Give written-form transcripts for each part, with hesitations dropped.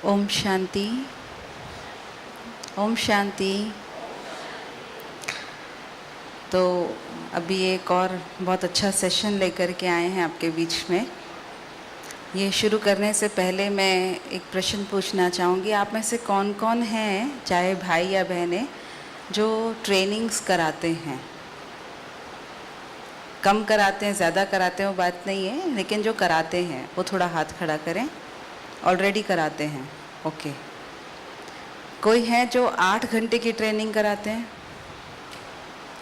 ओम शांति। ओम शांति। तो अभी एक और बहुत अच्छा सेशन लेकर के आए हैं आपके बीच में। ये शुरू करने से पहले मैं एक प्रश्न पूछना चाहूँगी, आप में से कौन कौन हैं, चाहे भाई या बहनें, जो ट्रेनिंग्स कराते हैं? कम कराते हैं, ज़्यादा कराते हैं, वो बात नहीं है, लेकिन जो कराते हैं वो थोड़ा हाथ खड़ा करें। ऑलरेडी कराते हैं, ओके। कोई है जो 8 घंटे की ट्रेनिंग कराते हैं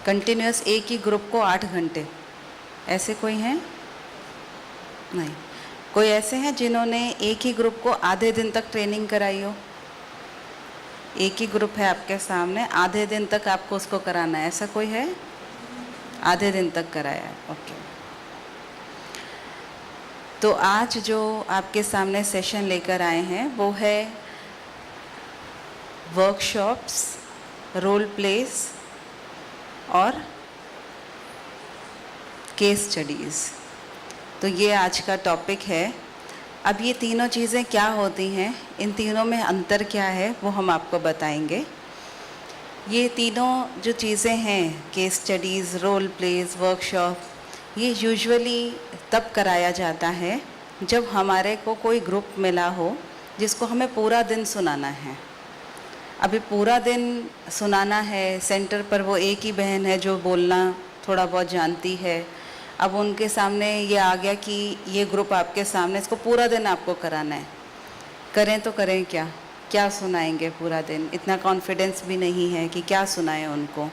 कंटिन्यूस, एक ही ग्रुप को 8 घंटे? ऐसे कोई हैं? नहीं। कोई ऐसे हैं जिन्होंने एक ही ग्रुप को आधे दिन तक ट्रेनिंग कराई हो? एक ही ग्रुप है आपके सामने, आधे दिन तक आपको उसको कराना है, ऐसा कोई है? आधे दिन तक कराया है, ओके। तो आज जो आपके सामने सेशन लेकर आए हैं वो है वर्कशॉप्स, रोल प्लेस और केस स्टडीज़। तो ये आज का टॉपिक है। अब ये तीनों चीज़ें क्या होती हैं, इन तीनों में अंतर क्या है, वो हम आपको बताएंगे। ये तीनों जो चीज़ें हैं, case studies, role plays, workshop, ये यूजुअली तब कराया जाता है जब हमारे को कोई ग्रुप मिला हो जिसको हमें पूरा दिन सुनाना है। अभी पूरा दिन सुनाना है, सेंटर पर वो एक ही बहन है जो बोलना थोड़ा बहुत जानती है। अब उनके सामने ये आ गया कि ये ग्रुप आपके सामने, इसको पूरा दिन आपको कराना है। करें तो करें क्या, क्या सुनाएंगे पूरा दिन? इतना कॉन्फिडेंस भी नहीं है कि क्या सुनाएं उनको,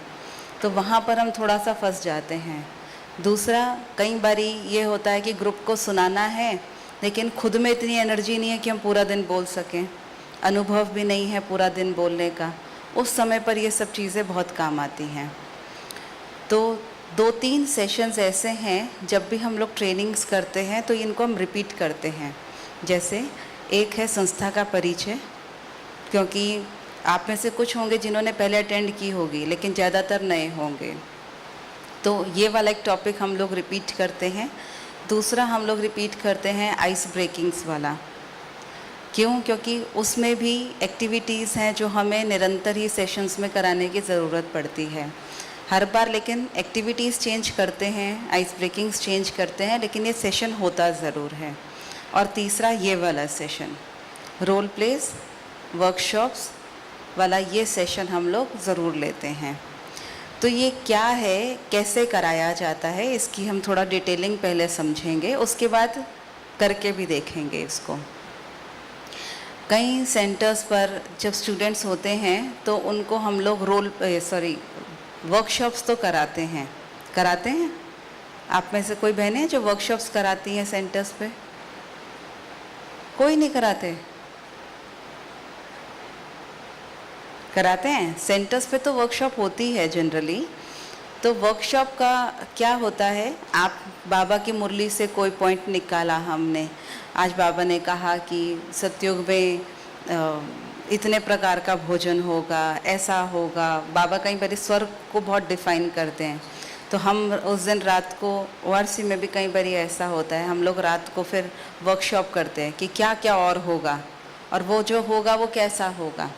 तो वहाँ पर हम थोड़ा सा फंस जाते हैं। दूसरा, कई बारी ये होता है कि ग्रुप को सुनाना है लेकिन खुद में इतनी एनर्जी नहीं है कि हम पूरा दिन बोल सकें, अनुभव भी नहीं है पूरा दिन बोलने का। उस समय पर ये सब चीज़ें बहुत काम आती हैं। तो 2-3 सेशंस ऐसे हैं जब भी हम लोग ट्रेनिंग्स करते हैं तो इनको हम रिपीट करते हैं। जैसे एक है संस्था का परिचय, क्योंकि आप में से कुछ होंगे जिन्होंने पहले अटेंड की होगी लेकिन ज़्यादातर नए होंगे, तो ये वाला एक टॉपिक हम लोग रिपीट करते हैं। दूसरा हम लोग रिपीट करते हैं आइस ब्रेकिंग्स वाला। क्यों? क्योंकि उसमें भी एक्टिविटीज़ हैं जो हमें निरंतर ही सेशंस में कराने की ज़रूरत पड़ती है हर बार, लेकिन एक्टिविटीज़ चेंज करते हैं, आइस ब्रेकिंग्स चेंज करते हैं, लेकिन ये सेशन होता ज़रूर है। और तीसरा ये वाला सेशन, रोल प्लेस, वर्कशॉप्स वाला, ये सेशन हम लोग ज़रूर लेते हैं। तो ये क्या है, कैसे कराया जाता है, इसकी हम थोड़ा डिटेलिंग पहले समझेंगे, उसके बाद करके भी देखेंगे इसको। कई सेंटर्स पर जब स्टूडेंट्स होते हैं तो उनको हम लोग वर्कशॉप्स तो कराते हैं। आप में से कोई बहनें जो वर्कशॉप्स कराती हैं सेंटर्स पे? कोई नहीं कराते? कराते हैं सेंटर्स पे, तो वर्कशॉप होती है जनरली। तो वर्कशॉप का क्या होता है, आप बाबा की मुरली से कोई पॉइंट निकाला हमने, आज बाबा ने कहा कि सतयुग में इतने प्रकार का भोजन होगा, ऐसा होगा। बाबा कई बार स्वर्ग को बहुत डिफाइन करते हैं, तो हम उस दिन रात को, ओआरसी में भी कई बार ऐसा होता है, हम लोग रात को फिर वर्कशॉप करते हैं कि क्या क्या और होगा, और वो जो होगा वो कैसा होगा।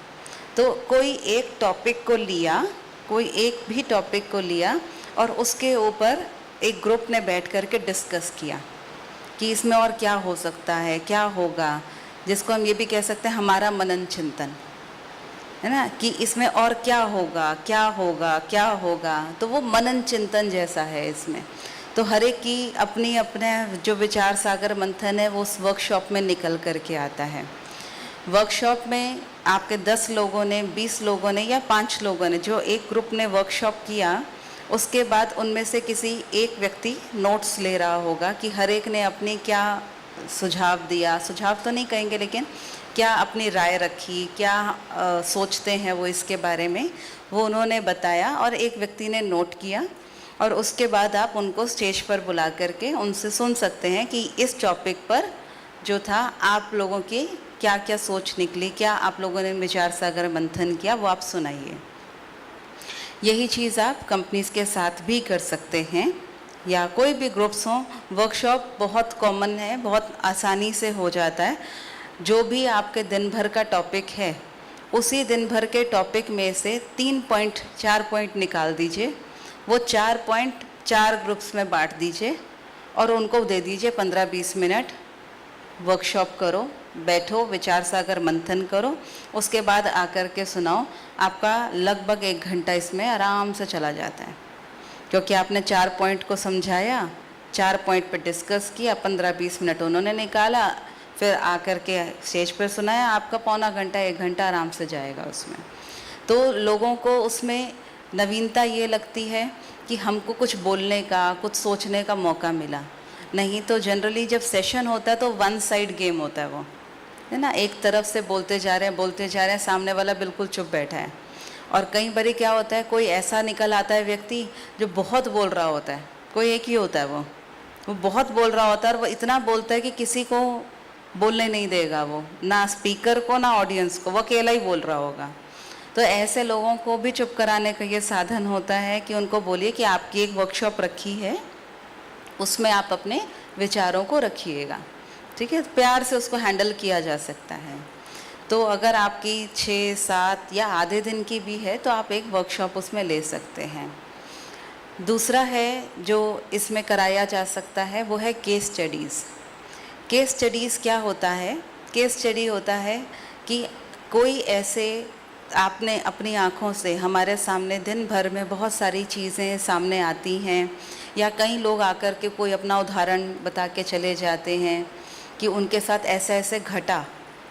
तो कोई एक टॉपिक को लिया, कोई एक भी टॉपिक को लिया और उसके ऊपर एक ग्रुप ने बैठ कर के डिस्कस किया कि इसमें और क्या हो सकता है, क्या होगा, जिसको हम ये भी कह सकते हैं हमारा मनन चिंतन, है ना, कि इसमें और क्या होगा, क्या होगा, क्या होगा। तो वो मनन चिंतन जैसा है इसमें। तो हर एक की अपनी अपने जो विचार सागर मंथन है वो उस वर्कशॉप में निकल कर के आता है। वर्कशॉप में आपके 10 लोगों ने, 20 लोगों ने या 5 लोगों ने, जो एक ग्रुप ने वर्कशॉप किया, उसके बाद उनमें से किसी एक व्यक्ति नोट्स ले रहा होगा कि हर एक ने अपनी क्या सुझाव दिया, सुझाव तो नहीं कहेंगे लेकिन क्या अपनी राय रखी, क्या सोचते हैं वो इसके बारे में, वो उन्होंने बताया और एक व्यक्ति ने नोट किया। और उसके बाद आप उनको स्टेज पर बुला करके उनसे सुन सकते हैं कि इस टॉपिक पर जो था आप लोगों की क्या क्या सोच निकली, क्या आप लोगों ने विचार सागर मंथन किया, वो आप सुनाइए। यही चीज़ आप कंपनीज़ के साथ भी कर सकते हैं या कोई भी ग्रुप्स हों। वर्कशॉप बहुत कॉमन है, बहुत आसानी से हो जाता है। जो भी आपके दिन भर का टॉपिक है, उसी दिन भर के टॉपिक में से 3 पॉइंट 4 पॉइंट निकाल दीजिए, वो 4 पॉइंट 4 ग्रुप्स में बांट दीजिए और उनको दे दीजिए 15-20 मिनट। वर्कशॉप करो, बैठो, विचार सागर मंथन करो, उसके बाद आकर के सुनाओ। आपका लगभग 1 घंटा इसमें आराम से चला जाता है, क्योंकि आपने 4 पॉइंट को समझाया, 4 पॉइंट पे डिस्कस किया, 15-20 मिनट उन्होंने निकाला, फिर आकर के स्टेज पर सुनाया। आपका पौना घंटा 1 घंटा आराम से जाएगा उसमें। तो लोगों को उसमें नवीनता ये लगती है कि हमको कुछ बोलने का, कुछ सोचने का मौका मिला। नहीं तो जनरली जब सेशन होता है तो वन साइड गेम होता है, वो है ना, एक तरफ से बोलते जा रहे हैं, सामने वाला बिल्कुल चुप बैठा है। और कई बारी क्या होता है, कोई ऐसा निकल आता है व्यक्ति जो बहुत बोल रहा होता है, कोई एक ही होता है, वो बहुत बोल रहा होता है और वो इतना बोलता है कि किसी को बोलने नहीं देगा, वो ना स्पीकर को ना ऑडियंस को, वो अकेला ही बोल रहा होगा। तो ऐसे लोगों को भी चुप कराने का ये साधन होता है कि उनको बोलिए कि आपकी एक वर्कशॉप रखी है, उसमें आप अपने विचारों को रखिएगा, ठीक है। प्यार से उसको हैंडल किया जा सकता है। तो अगर आपकी 6-7 या आधे दिन की भी है तो आप एक वर्कशॉप उसमें ले सकते हैं। दूसरा है जो इसमें कराया जा सकता है, वो है केस स्टडीज़। केस स्टडीज़ क्या होता है? केस स्टडी होता है कि कोई ऐसे, आपने अपनी आँखों से, हमारे सामने दिन भर में बहुत सारी चीज़ें सामने आती हैं, या कई लोग आकर के कोई अपना उदाहरण बता के चले जाते हैं कि उनके साथ ऐसे ऐसे घटा,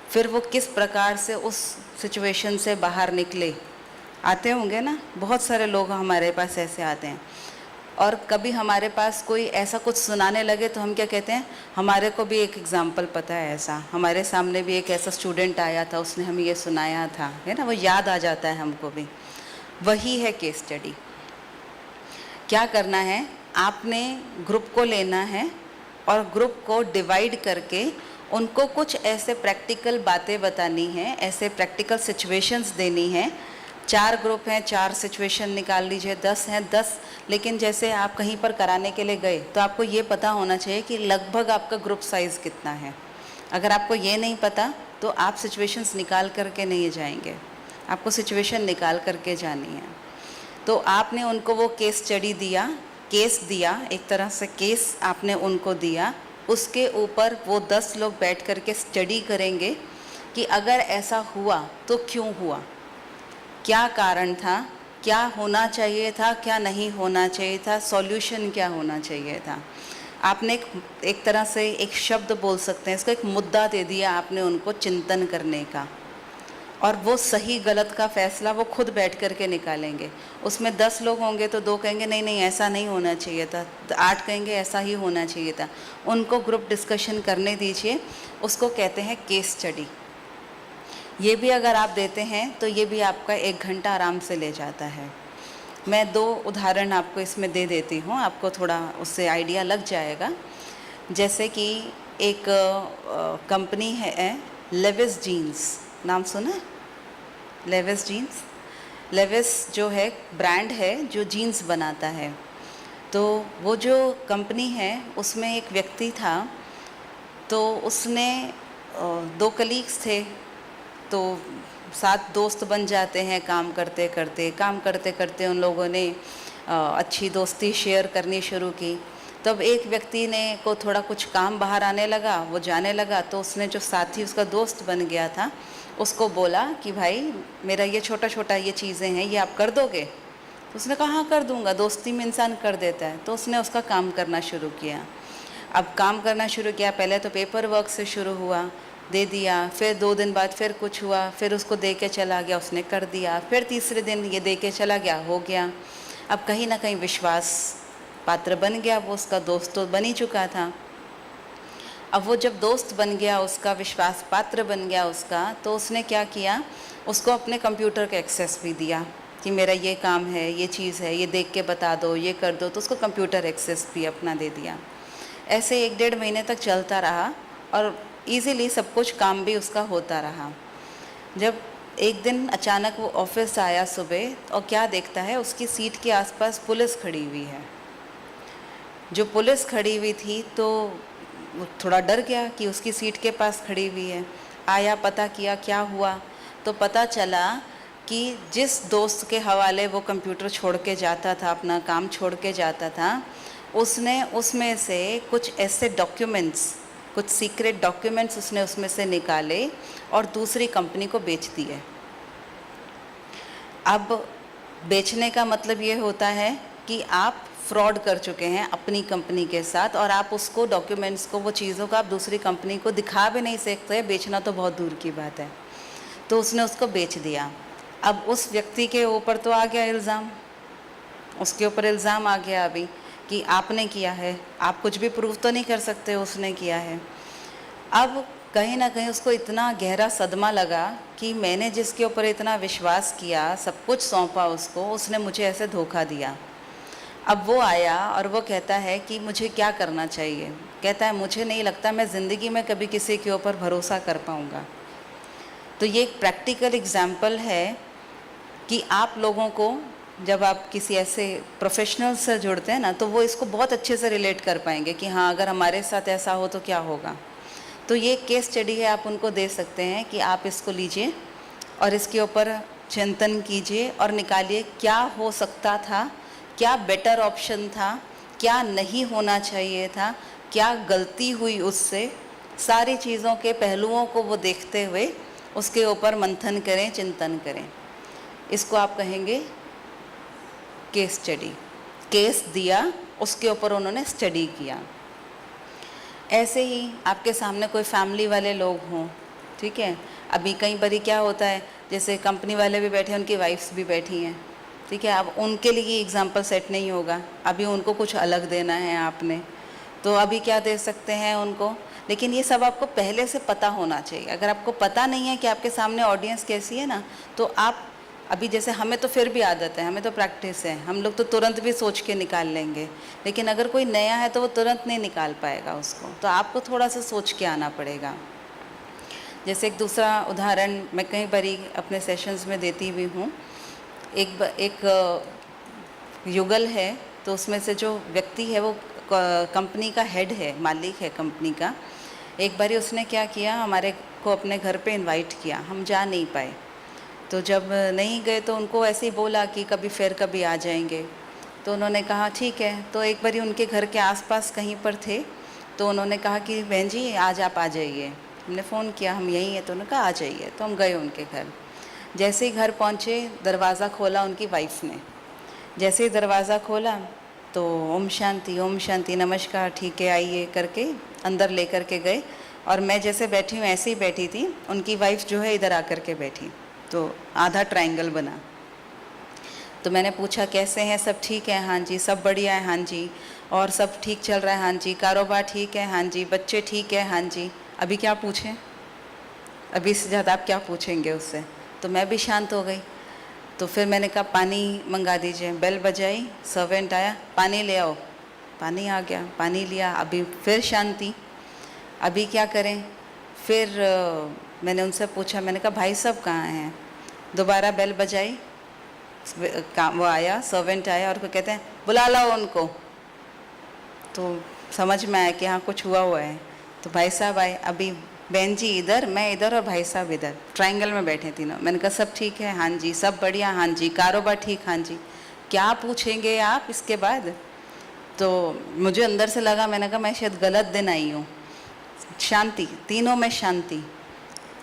फिर वो किस प्रकार से उस सिचुएशन से बाहर निकले। आते होंगे ना, बहुत सारे लोग हमारे पास ऐसे आते हैं। और कभी हमारे पास कोई ऐसा कुछ सुनाने लगे तो हम क्या कहते हैं, हमारे को भी एक एग्ज़ाम्पल पता है ऐसा, हमारे सामने भी एक ऐसा स्टूडेंट आया था, उसने हमें ये सुनाया था, है ना, वो याद आ जाता है हमको भी। वही है केस स्टडी। क्या करना है, आपने ग्रुप को लेना है और ग्रुप को डिवाइड करके उनको कुछ ऐसे प्रैक्टिकल बातें बतानी है, ऐसे प्रैक्टिकल सिचुएशंस देनी है। 4 ग्रुप हैं, 4 सिचुएशन निकाल लीजिए, 10 हैं 10। लेकिन जैसे आप कहीं पर कराने के लिए गए तो आपको ये पता होना चाहिए कि लगभग आपका ग्रुप साइज़ कितना है। अगर आपको ये नहीं पता तो आप सिचुएशंस निकाल करके नहीं जाएंगे, आपको सिचुएशन निकाल करके जानी है। तो आपने उनको वो केस स्टडी दिया, केस दिया, एक तरह से केस आपने उनको दिया, उसके ऊपर वो 10 लोग बैठ कर के स्टडी करेंगे कि अगर ऐसा हुआ तो क्यों हुआ, क्या कारण था, क्या होना चाहिए था, क्या नहीं होना चाहिए था, सॉल्यूशन क्या होना चाहिए था। आपने एक तरह से एक शब्द बोल सकते हैं, इसको एक मुद्दा दे दिया आपने उनको चिंतन करने का, और वो सही गलत का फैसला वो खुद बैठ कर के निकालेंगे। उसमें 10 लोग होंगे तो 2 कहेंगे नहीं नहीं ऐसा नहीं होना चाहिए था, 8 कहेंगे ऐसा ही होना चाहिए था। उनको ग्रुप डिस्कशन करने दीजिए, उसको कहते हैं केस स्टडी। ये भी अगर आप देते हैं तो ये भी आपका 1 घंटा आराम से ले जाता है। मैं 2 उदाहरण आपको इसमें दे देती हूँ, आपको थोड़ा उससे आइडिया लग जाएगा। जैसे कि एक कंपनी है लेविस जीन्स, नाम सुना है? लेविस जीन्स, लेविस जो है ब्रांड है जो जीन्स बनाता है। तो वो जो कंपनी है उसमें एक व्यक्ति था, तो उसने 2 कलीग्स थे, तो 7 दोस्त बन जाते हैं काम करते करते उन लोगों ने अच्छी दोस्ती शेयर करनी शुरू की। तब एक व्यक्ति ने को थोड़ा कुछ काम बाहर आने लगा, वो जाने लगा, तो उसने जो साथी उसका दोस्त बन गया था उसको बोला कि भाई मेरा ये छोटा छोटा ये चीज़ें हैं, ये आप कर दोगे? तो उसने कहा हाँ कर दूंगा, दोस्ती में इंसान कर देता है। तो उसने उसका काम करना शुरू किया। अब काम करना शुरू किया, पहले तो पेपर वर्क से शुरू हुआ, दे दिया, फिर 2 दिन बाद फिर कुछ हुआ, फिर उसको दे के चला गया, उसने कर दिया, फिर तीसरे दिन ये दे के चला गया, हो गया। अब कहीं ना कहीं विश्वास पात्र बन गया, वो उसका दोस्त तो बन ही चुका था। अब वो जब दोस्त बन गया उसका, विश्वास पात्र बन गया उसका, तो उसने क्या किया, उसको अपने कंप्यूटर का एक्सेस भी दिया कि मेरा ये काम है, ये चीज़ है, ये देख के बता दो, ये कर दो, तो उसको कंप्यूटर एक्सेस भी अपना दे दिया। ऐसे 1-1.5 महीने तक चलता रहा और इजीली सब कुछ काम भी उसका होता रहा। जब एक दिन अचानक वो ऑफिस आया सुबह और क्या देखता है, उसकी सीट के आसपास पुलिस खड़ी हुई है। जो पुलिस खड़ी हुई थी तो वो थोड़ा डर गया कि उसकी सीट के पास खड़ी हुई है। आया, पता किया क्या हुआ, तो पता चला कि जिस दोस्त के हवाले वो कंप्यूटर छोड़ के जाता था, अपना काम छोड़ के जाता था, उसने उसमें से कुछ ऐसे डॉक्यूमेंट्स, कुछ सीक्रेट डॉक्यूमेंट्स उसने उसमें से निकाले और दूसरी कंपनी को बेच दिए। अब बेचने का मतलब ये होता है कि आप फ्रॉड कर चुके हैं अपनी कंपनी के साथ, और आप उसको डॉक्यूमेंट्स को, वो चीज़ों को आप दूसरी कंपनी को दिखा भी नहीं सकते, बेचना तो बहुत दूर की बात है। तो उसने उसको बेच दिया। अब उस व्यक्ति के ऊपर तो आ गया इल्ज़ाम, उसके ऊपर इल्ज़ाम आ गया अभी कि आपने किया है, आप कुछ भी प्रूव तो नहीं कर सकते उसने किया है। अब कहीं ना कहीं उसको इतना गहरा सदमा लगा कि मैंने जिसके ऊपर इतना विश्वास किया, सब कुछ सौंपा उसको, उसने मुझे ऐसे धोखा दिया। अब वो आया और वो कहता है कि मुझे क्या करना चाहिए। कहता है मुझे नहीं लगता मैं ज़िंदगी में कभी किसी के ऊपर भरोसा कर पाऊँगा। तो ये एक प्रैक्टिकल एग्जाम्पल है कि आप लोगों को, जब आप किसी ऐसे प्रोफेशनल से जुड़ते हैं ना, तो वो इसको बहुत अच्छे से रिलेट कर पाएंगे कि हाँ, अगर हमारे साथ ऐसा हो तो क्या होगा। तो ये केस स्टडी है, आप उनको दे सकते हैं कि आप इसको लीजिए और इसके ऊपर चिंतन कीजिए और निकालिए क्या हो सकता था, क्या बेटर ऑप्शन था, क्या नहीं होना चाहिए था, क्या गलती हुई उससे। सारी चीज़ों के पहलुओं को वो देखते हुए उसके ऊपर मंथन करें, चिंतन करें। इसको आप कहेंगे केस स्टडी। केस दिया, उसके ऊपर उन्होंने स्टडी किया। ऐसे ही आपके सामने कोई फैमिली वाले लोग हों, ठीक है। अभी कई बारी क्या होता है, जैसे कंपनी वाले भी बैठे हैं, उनकी वाइफ्स भी बैठी हैं, ठीक है। अब उनके लिए एग्जाम्पल सेट नहीं होगा, अभी उनको कुछ अलग देना है आपने, तो अभी क्या दे सकते हैं उनको। लेकिन ये सब आपको पहले से पता होना चाहिए। अगर आपको पता नहीं है कि आपके सामने ऑडियंस कैसी है ना, तो आप अभी, जैसे हमें तो फिर भी आदत है, हमें तो प्रैक्टिस है, हम लोग तो तुरंत भी सोच के निकाल लेंगे। लेकिन अगर कोई नया है तो वो तुरंत नहीं निकाल पाएगा उसको, तो आपको थोड़ा सा सोच के आना पड़ेगा। जैसे एक दूसरा उदाहरण मैं कई बारी अपने सेशंस में देती भी हूँ। एक युगल है, तो उसमें से जो व्यक्ति है वो कंपनी का हेड है, मालिक है कंपनी का। एक बारी उसने क्या किया, हमारे को अपने घर पे इनवाइट किया, हम जा नहीं पाए। तो जब नहीं गए तो उनको ऐसे ही बोला कि कभी फिर कभी आ जाएंगे। तो उन्होंने कहा ठीक है। तो एक बारी उनके घर के आसपास कहीं पर थे, तो उन्होंने कहा कि बहन जी आज आप आ जाइए। हमने फ़ोन किया, हम यहीं हैं, तो उन्होंने कहा आ जाइए। तो हम गए उनके घर। जैसे ही घर पहुँचे, दरवाज़ा खोला उनकी वाइफ ने। जैसे ही दरवाज़ा खोला तो ओम शांति, नमस्कार, ठीक है, आइए करके अंदर ले कर के गए। और मैं जैसे बैठी हूँ ऐसे ही बैठी थी, उनकी वाइफ जो है इधर आकर के बैठी, तो आधा ट्रायंगल बना। तो मैंने पूछा कैसे हैं, सब ठीक है? हाँ जी। सब बढ़िया है? हाँ जी। और सब ठीक चल रहा है? हाँ जी। कारोबार ठीक है? हाँ जी। बच्चे ठीक है? हाँ जी। अभी क्या पूछें, अभी इससे ज़्यादा आप क्या पूछेंगे उससे। तो मैं भी शांत हो गई। तो फिर मैंने कहा पानी मंगा दीजिए। बेल बजाई, सर्वेंट आया, पानी ले आओ। पानी आ गया, पानी लिया। अभी फिर शांति, अभी क्या करें। फिर मैंने उनसे पूछा, मैंने कहा भाई साहब कहाँ हैं। दोबारा बेल बजाई, वो आया, सर्वेंट आया और वो कहते हैं बुला लाओ उनको। तो समझ में आया कि हाँ कुछ हुआ है। तो भाई साहब आए। अभी बहन जी इधर, मैं इधर और भाई साहब इधर, ट्रायंगल में बैठे तीनों। मैंने कहा सब ठीक है? हाँ जी। सब बढ़िया? हाँ जी। कारोबार ठीक? हाँ जी। क्या पूछेंगे आप इसके बाद। तो मुझे अंदर से लगा, मैंने कहा मैं शायद गलत दिन आई हूँ। शांति, तीनों में शांति।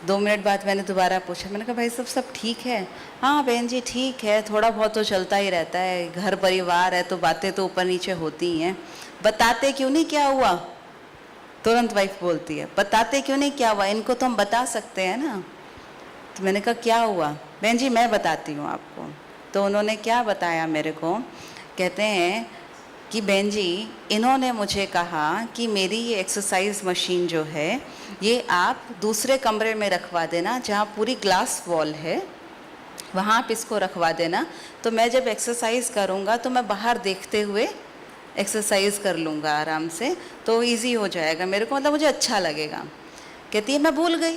2 मिनट बाद मैंने दोबारा पूछा, मैंने कहा भाई सब ठीक है? हाँ बहन जी ठीक है, थोड़ा बहुत तो चलता ही रहता है, घर परिवार है तो बातें तो ऊपर नीचे होती ही हैं। बताते क्यों नहीं क्या हुआ। तुरंत वाइफ बोलती है बताते क्यों नहीं क्या हुआ, इनको तो हम बता सकते हैं ना। तो मैंने कहा क्या हुआ। बहन जी मैं बताती हूँ आपको। तो उन्होंने क्या बताया मेरे को, कहते हैं कि बहन जी इन्होंने मुझे कहा कि मेरी ये एक्सरसाइज मशीन जो है ये आप दूसरे कमरे में रखवा देना, जहाँ पूरी ग्लास वॉल है, वहाँ आप इसको रखवा देना। तो मैं जब एक्सरसाइज करूँगा तो मैं बाहर देखते हुए एक्सरसाइज कर लूँगा आराम से, तो इजी हो जाएगा मेरे को, मतलब मुझे अच्छा लगेगा। कहती है मैं भूल गई।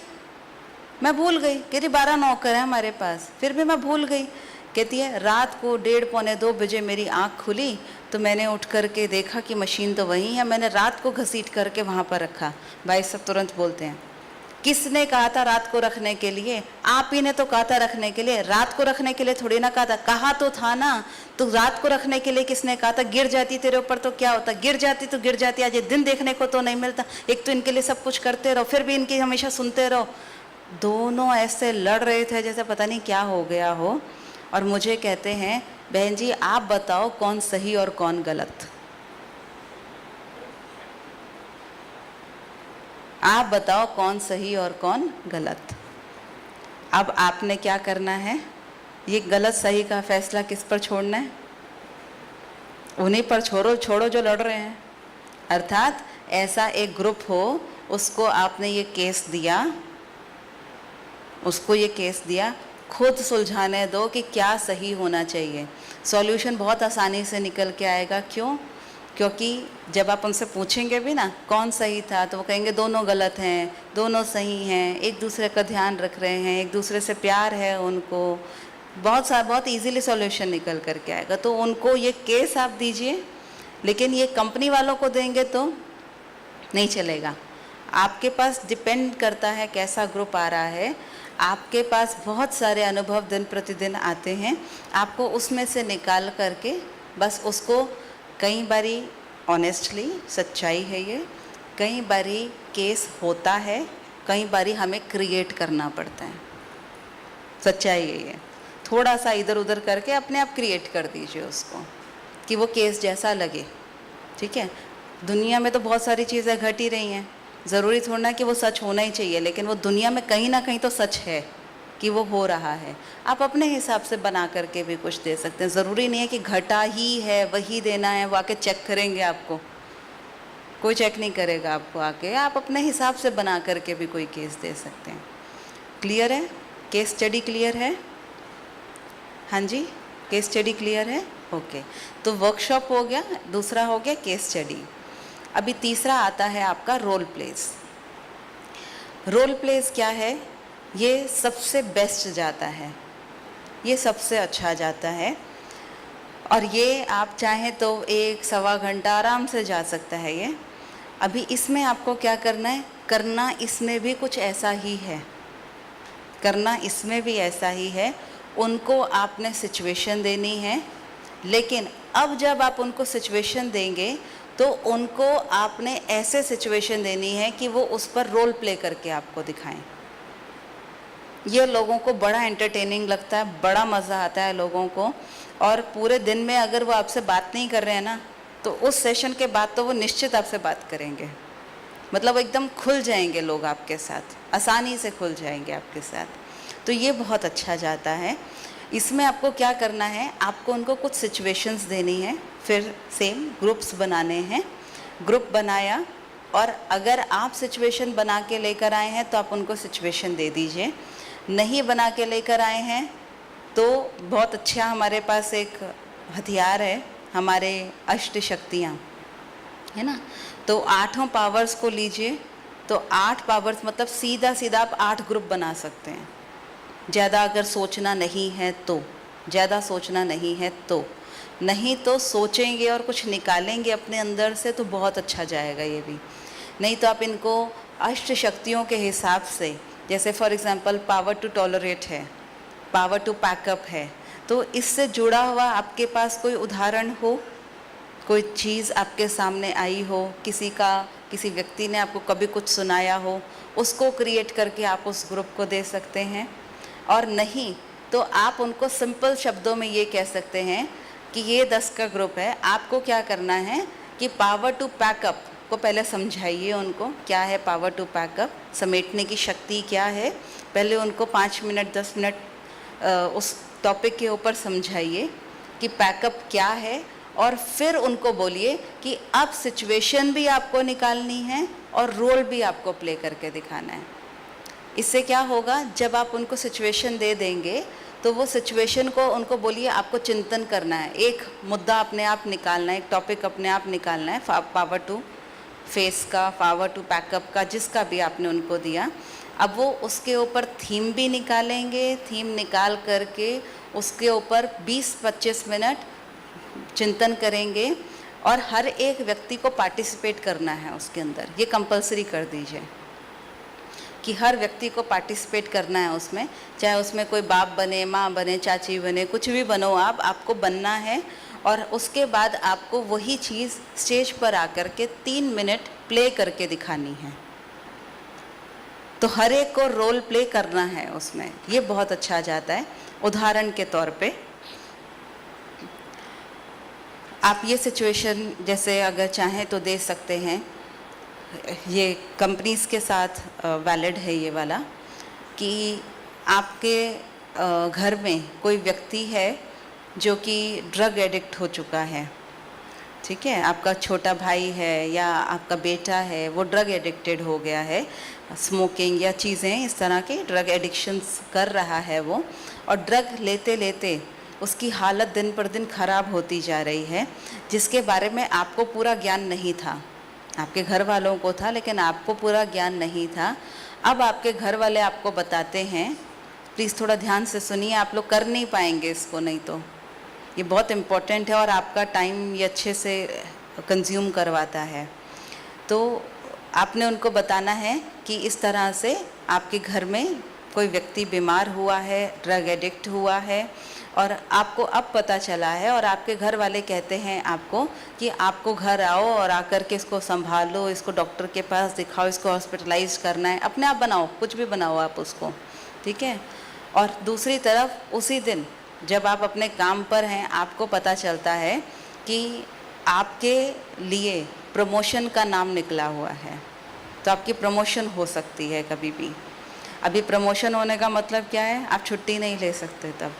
कह रही 12 नौकर है हमारे पास, फिर भी मैं भूल गई। कहती है रात को 1:30 पौने 2 बजे मेरी आँख खुली तो मैंने उठ करके देखा कि मशीन तो वहीं है, मैंने रात को घसीट करके वहाँ पर रखा। भाई साहब तुरंत बोलते हैं किसने कहा था रात को रखने के लिए? आप ही ने तो कहा था रखने के लिए, रात को रखने के लिए थोड़ी ना कहा था। कहा तो था ना, तो रात को रखने के लिए किसने कहा था? गिर जाती तेरे ऊपर तो क्या होता? गिर जाती तो गिर जाती, आज ये दिन देखने को तो नहीं मिलता। एक तो इनके लिए सब कुछ करते रहो, फिर भी इनकी हमेशा सुनते रहो। दोनों ऐसे लड़ रहे थे जैसे पता नहीं क्या हो गया हो, और मुझे कहते हैं बहन जी आप बताओ कौन सही और कौन गलत? आप बताओ कौन सही और कौन गलत? अब आपने क्या करना है? ये गलत सही का फैसला किस पर छोड़ना है? उन्हीं पर छोड़ो जो लड़ रहे हैं। अर्थात ऐसा एक ग्रुप हो, उसको आपने ये केस दिया, उसको ये केस दिया, खुद सुलझाने दो कि क्या सही होना चाहिए। सॉल्यूशन बहुत आसानी से निकल के आएगा। क्यों? क्योंकि जब आप उनसे पूछेंगे भी ना कौन सही था, तो वो कहेंगे दोनों गलत हैं, दोनों सही हैं, एक दूसरे का ध्यान रख रहे हैं, एक दूसरे से प्यार है उनको। बहुत इजीली सॉल्यूशन निकल करके आएगा। तो उनको ये केस आप दीजिए, लेकिन ये कंपनी वालों को देंगे तो नहीं चलेगा। आपके पास डिपेंड करता है कैसा ग्रुप आ रहा है। आपके पास बहुत सारे अनुभव दिन प्रतिदिन आते हैं, आपको उसमें से निकाल करके बस उसको, कई बारी ऑनेस्टली सच्चाई है ये, कई बारी केस होता है, कई बारी हमें क्रिएट करना पड़ता है। सच्चाई है ये। थोड़ा सा इधर उधर करके अपने आप क्रिएट कर दीजिए उसको कि वो केस जैसा लगे। ठीक है? दुनिया में तो बहुत सारी चीज़ें घट ही रही हैं, ज़रूरी थोड़ा कि वो सच होना ही चाहिए, लेकिन वो दुनिया में कहीं ना कहीं तो सच है कि वो हो रहा है। आप अपने हिसाब से बना करके भी कुछ दे सकते हैं। ज़रूरी नहीं है कि घटा ही है वही देना है, वो आके चेक करेंगे आपको, कोई चेक नहीं करेगा आपको आके। आप अपने हिसाब से बना करके भी कोई केस दे सकते हैं। क्लियर है? केस स्टडी क्लियर है? हाँ जी, केस स्टडी क्लियर है? ओके। तो वर्कशॉप हो गया, दूसरा हो गया केस स्टडी। अभी तीसरा आता है आपका रोल प्लेस। रोल प्लेस क्या है? ये सबसे बेस्ट जाता है, ये सबसे अच्छा जाता है, और ये आप चाहें तो 1-1.25 घंटा आराम से जा सकता है ये। अभी इसमें आपको क्या करना है? करना इसमें भी कुछ ऐसा ही है, करना इसमें भी ऐसा ही है। उनको आपने सिचुएशन देनी है, लेकिन अब जब आप उनको सिचुएशन देंगे तो उनको आपने ऐसे सिचुएशन देनी है कि वो उस पर रोल प्ले करके आपको दिखाएं। ये लोगों को बड़ा एंटरटेनिंग लगता है, बड़ा मज़ा आता है लोगों को। और पूरे दिन में अगर वो आपसे बात नहीं कर रहे हैं ना, तो उस सेशन के बाद तो वो निश्चित आपसे बात करेंगे। मतलब एकदम खुल जाएंगे लोग आपके साथ, आसानी से खुल जाएंगे आपके साथ। तो ये बहुत अच्छा जाता है। इसमें आपको क्या करना है? आपको उनको कुछ सिचुएशंस देनी है, फिर सेम ग्रुप्स बनाने हैं। ग्रुप बनाया, और अगर आप सिचुएशन बना के लेकर आए हैं तो आप उनको सिचुएशन दे दीजिए। नहीं बना के लेकर आए हैं तो बहुत अच्छा, हमारे पास एक हथियार है, हमारे अष्ट शक्तियाँ है ना। तो 8 पावर्स को लीजिए। तो 8 पावर्स मतलब सीधा सीधा आप 8 ग्रुप बना सकते हैं। ज़्यादा अगर सोचना नहीं है तो, ज़्यादा सोचना नहीं है तो, नहीं तो सोचेंगे और कुछ निकालेंगे अपने अंदर से तो बहुत अच्छा जाएगा ये भी। नहीं तो आप इनको अष्ट शक्तियों के हिसाब से, जैसे for example power to tolerate है, पावर टू पैकअप है, तो इससे जुड़ा हुआ आपके पास कोई उदाहरण हो, कोई चीज़ आपके सामने आई हो, किसी व्यक्ति ने आपको कभी कुछ सुनाया हो, उसको क्रिएट करके आप उस ग्रुप को दे सकते हैं। और नहीं तो आप उनको सिंपल शब्दों में ये कह सकते हैं कि ये 10 का ग्रुप है। आपको क्या करना है कि पावर टू पैकअप को पहले समझाइए उनको, क्या है पावर टू पैकअप, समेटने की शक्ति क्या है। पहले उनको 5 मिनट 10 मिनट उस टॉपिक के ऊपर समझाइए कि पैकअप क्या है, और फिर उनको बोलिए कि अब सिचुएशन भी आपको निकालनी है और रोल भी आपको प्ले करके दिखाना है। इससे क्या होगा, जब आप उनको सिचुएशन दे देंगे तो वो सिचुएशन को उनको बोलिए आपको चिंतन करना है, एक मुद्दा अपने आप निकालना है, एक टॉपिक अपने आप निकालना है, पावर टू फेस का, पावर टू पैकअप का, जिसका भी आपने उनको दिया। अब वो उसके ऊपर थीम भी निकालेंगे, थीम निकाल करके उसके ऊपर 20-25 मिनट चिंतन करेंगे, और हर एक व्यक्ति को पार्टिसिपेट करना है उसके अंदर, ये कंपलसरी कर दीजिए। कि हर व्यक्ति को पार्टिसिपेट करना है उसमें, चाहे उसमें कोई बाप बने, माँ बने, चाची बने, कुछ भी बनो आप, आपको बनना है। और उसके बाद आपको वही चीज़ स्टेज पर आकर के 3 मिनट प्ले करके दिखानी है। तो हर एक को रोल प्ले करना है उसमें, ये बहुत अच्छा जाता है। उदाहरण के तौर पे आप ये सिचुएशन जैसे अगर चाहें तो दे सकते हैं, ये कंपनीज़ के साथ वैलिड है ये वाला, कि आपके घर में कोई व्यक्ति है जो कि ड्रग एडिक्ट हो चुका है, ठीक है, आपका छोटा भाई है या आपका बेटा है, वो ड्रग एडिक्टेड हो गया है, स्मोकिंग या चीज़ें इस तरह के ड्रग एडिक्शंस कर रहा है वो, और ड्रग लेते लेते उसकी हालत दिन पर दिन ख़राब होती जा रही है, जिसके बारे में आपको पूरा ज्ञान नहीं था। आपके घर वालों को था लेकिन आपको पूरा ज्ञान नहीं था। अब आपके घर वाले आपको बताते हैं, प्लीज़ थोड़ा ध्यान से सुनिए, आप लोग कर नहीं पाएंगे इसको, नहीं तो ये बहुत इम्पोर्टेंट है और आपका टाइम ये अच्छे से कंज्यूम करवाता है। तो आपने उनको बताना है कि इस तरह से आपके घर में कोई व्यक्ति बीमार हुआ है, ड्रग एडिक्ट हुआ है, और आपको अब पता चला है, और आपके घर वाले कहते हैं आपको कि आपको घर आओ और आकर के इसको संभालो, इसको डॉक्टर के पास दिखाओ, इसको हॉस्पिटलाइज करना है, अपने आप बनाओ, कुछ भी बनाओ आप उसको, ठीक है। और दूसरी तरफ उसी दिन जब आप अपने काम पर हैं, आपको पता चलता है कि आपके लिए प्रमोशन का नाम निकला हुआ है, तो आपकी प्रमोशन हो सकती है कभी भी। अभी प्रमोशन होने का मतलब क्या है, आप छुट्टी नहीं ले सकते तब,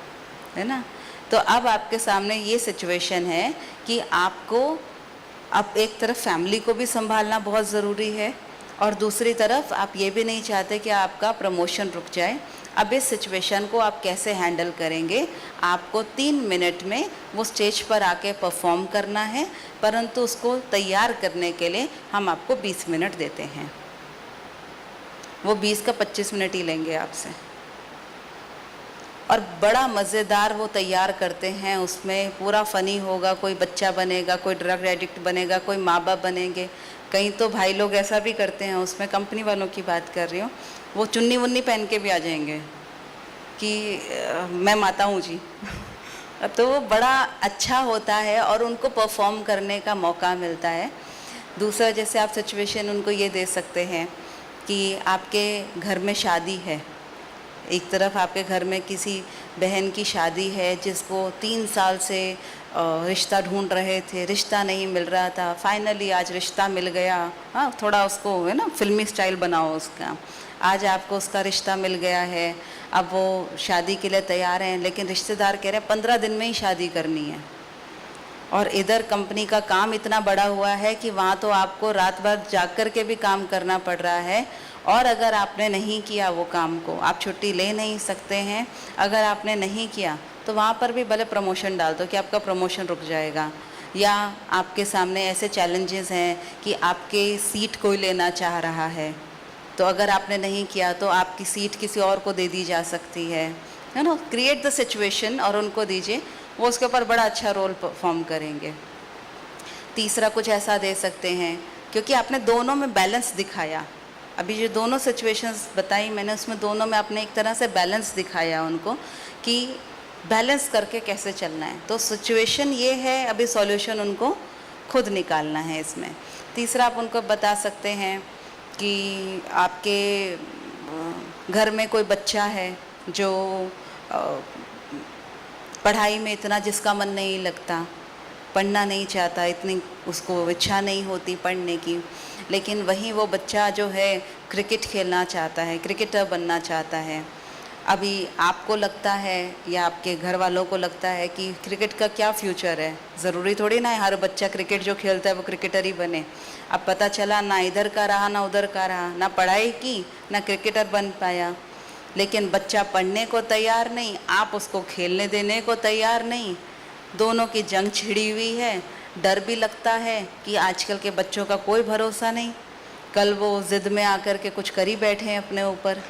है ना। तो अब आपके सामने ये सिचुएशन है कि आपको अब एक तरफ फैमिली को भी संभालना बहुत ज़रूरी है, और दूसरी तरफ आप ये भी नहीं चाहते कि आपका प्रमोशन रुक जाए। अब इस सिचुएशन को आप कैसे हैंडल करेंगे, आपको 3 मिनट में वो स्टेज पर आके परफॉर्म करना है, परंतु उसको तैयार करने के लिए हम आपको 20 मिनट देते हैं। वो 20 का 25 मिनट ही लेंगे आपसे, और बड़ा मज़ेदार वो तैयार करते हैं। उसमें पूरा फ़नी होगा, कोई बच्चा बनेगा, कोई ड्रग एडिक्ट बनेगा, कोई माँ बाप बनेंगे, कहीं तो भाई लोग ऐसा भी करते हैं, उसमें कंपनी वालों की बात कर रही हूँ, वो चुन्नी वुन्नी पहन के भी आ जाएंगे कि मैं माता हूँ जी तो वो बड़ा अच्छा होता है और उनको परफॉर्म करने का मौका मिलता है। दूसरा, जैसे आप सिचुएशन उनको ये दे सकते हैं कि आपके घर में शादी है, एक तरफ आपके घर में किसी बहन की शादी है जिसको 3 साल से रिश्ता ढूंढ रहे थे, रिश्ता नहीं मिल रहा था, फाइनली आज रिश्ता मिल गया। हाँ, थोड़ा उसको है ना फिल्मी स्टाइल बनाओ उसका। आज आपको उसका रिश्ता मिल गया है, अब वो शादी के लिए तैयार हैं, लेकिन रिश्तेदार कह रहे हैं 15 दिन में ही शादी करनी है, और इधर कंपनी का काम इतना बड़ा हुआ है कि वहाँ तो आपको रात भर जाग कर के भी काम करना पड़ रहा है, और अगर आपने नहीं किया वो काम को, आप छुट्टी ले नहीं सकते हैं। अगर आपने नहीं किया तो वहाँ पर भी भले प्रमोशन डाल दो कि आपका प्रमोशन रुक जाएगा, या आपके सामने ऐसे चैलेंजेस हैं कि आपके सीट कोई लेना चाह रहा है, तो अगर आपने नहीं किया तो आपकी सीट किसी और को दे दी जा सकती है ना। क्रिएट द सिचुएशन और उनको दीजिए, वो उसके ऊपर बड़ा अच्छा रोल परफॉर्म करेंगे। तीसरा कुछ ऐसा दे सकते हैं, क्योंकि आपने दोनों में बैलेंस दिखाया, अभी जो दोनों सिचुएशंस बताई मैंने, उसमें दोनों में आपने एक तरह से बैलेंस दिखाया उनको कि बैलेंस करके कैसे चलना है। तो सिचुएशन ये है, अभी सॉल्यूशन उनको खुद निकालना है इसमें। तीसरा, आप उनको बता सकते हैं कि आपके घर में कोई बच्चा है जो पढ़ाई में इतना जिसका मन नहीं लगता, पढ़ना नहीं चाहता, इतनी उसको इच्छा नहीं होती पढ़ने की, लेकिन वहीं वो बच्चा जो है क्रिकेट खेलना चाहता है, क्रिकेटर बनना चाहता है। अभी आपको लगता है या आपके घर वालों को लगता है कि क्रिकेट का क्या फ्यूचर है, ज़रूरी थोड़ी ना है हर बच्चा क्रिकेट जो खेलता है वो क्रिकेटर ही बने। अब पता चला ना इधर का रहा ना उधर का रहा, ना पढ़ाई की ना क्रिकेटर बन पाया, लेकिन बच्चा पढ़ने को तैयार नहीं, आप उसको खेलने देने को तैयार नहीं, दोनों की जंग छिड़ी हुई है। डर भी लगता है कि आजकल के बच्चों का कोई भरोसा नहीं, कल वो ज़िद में आकर के कुछ कर ही बैठे हैं अपने ऊपर।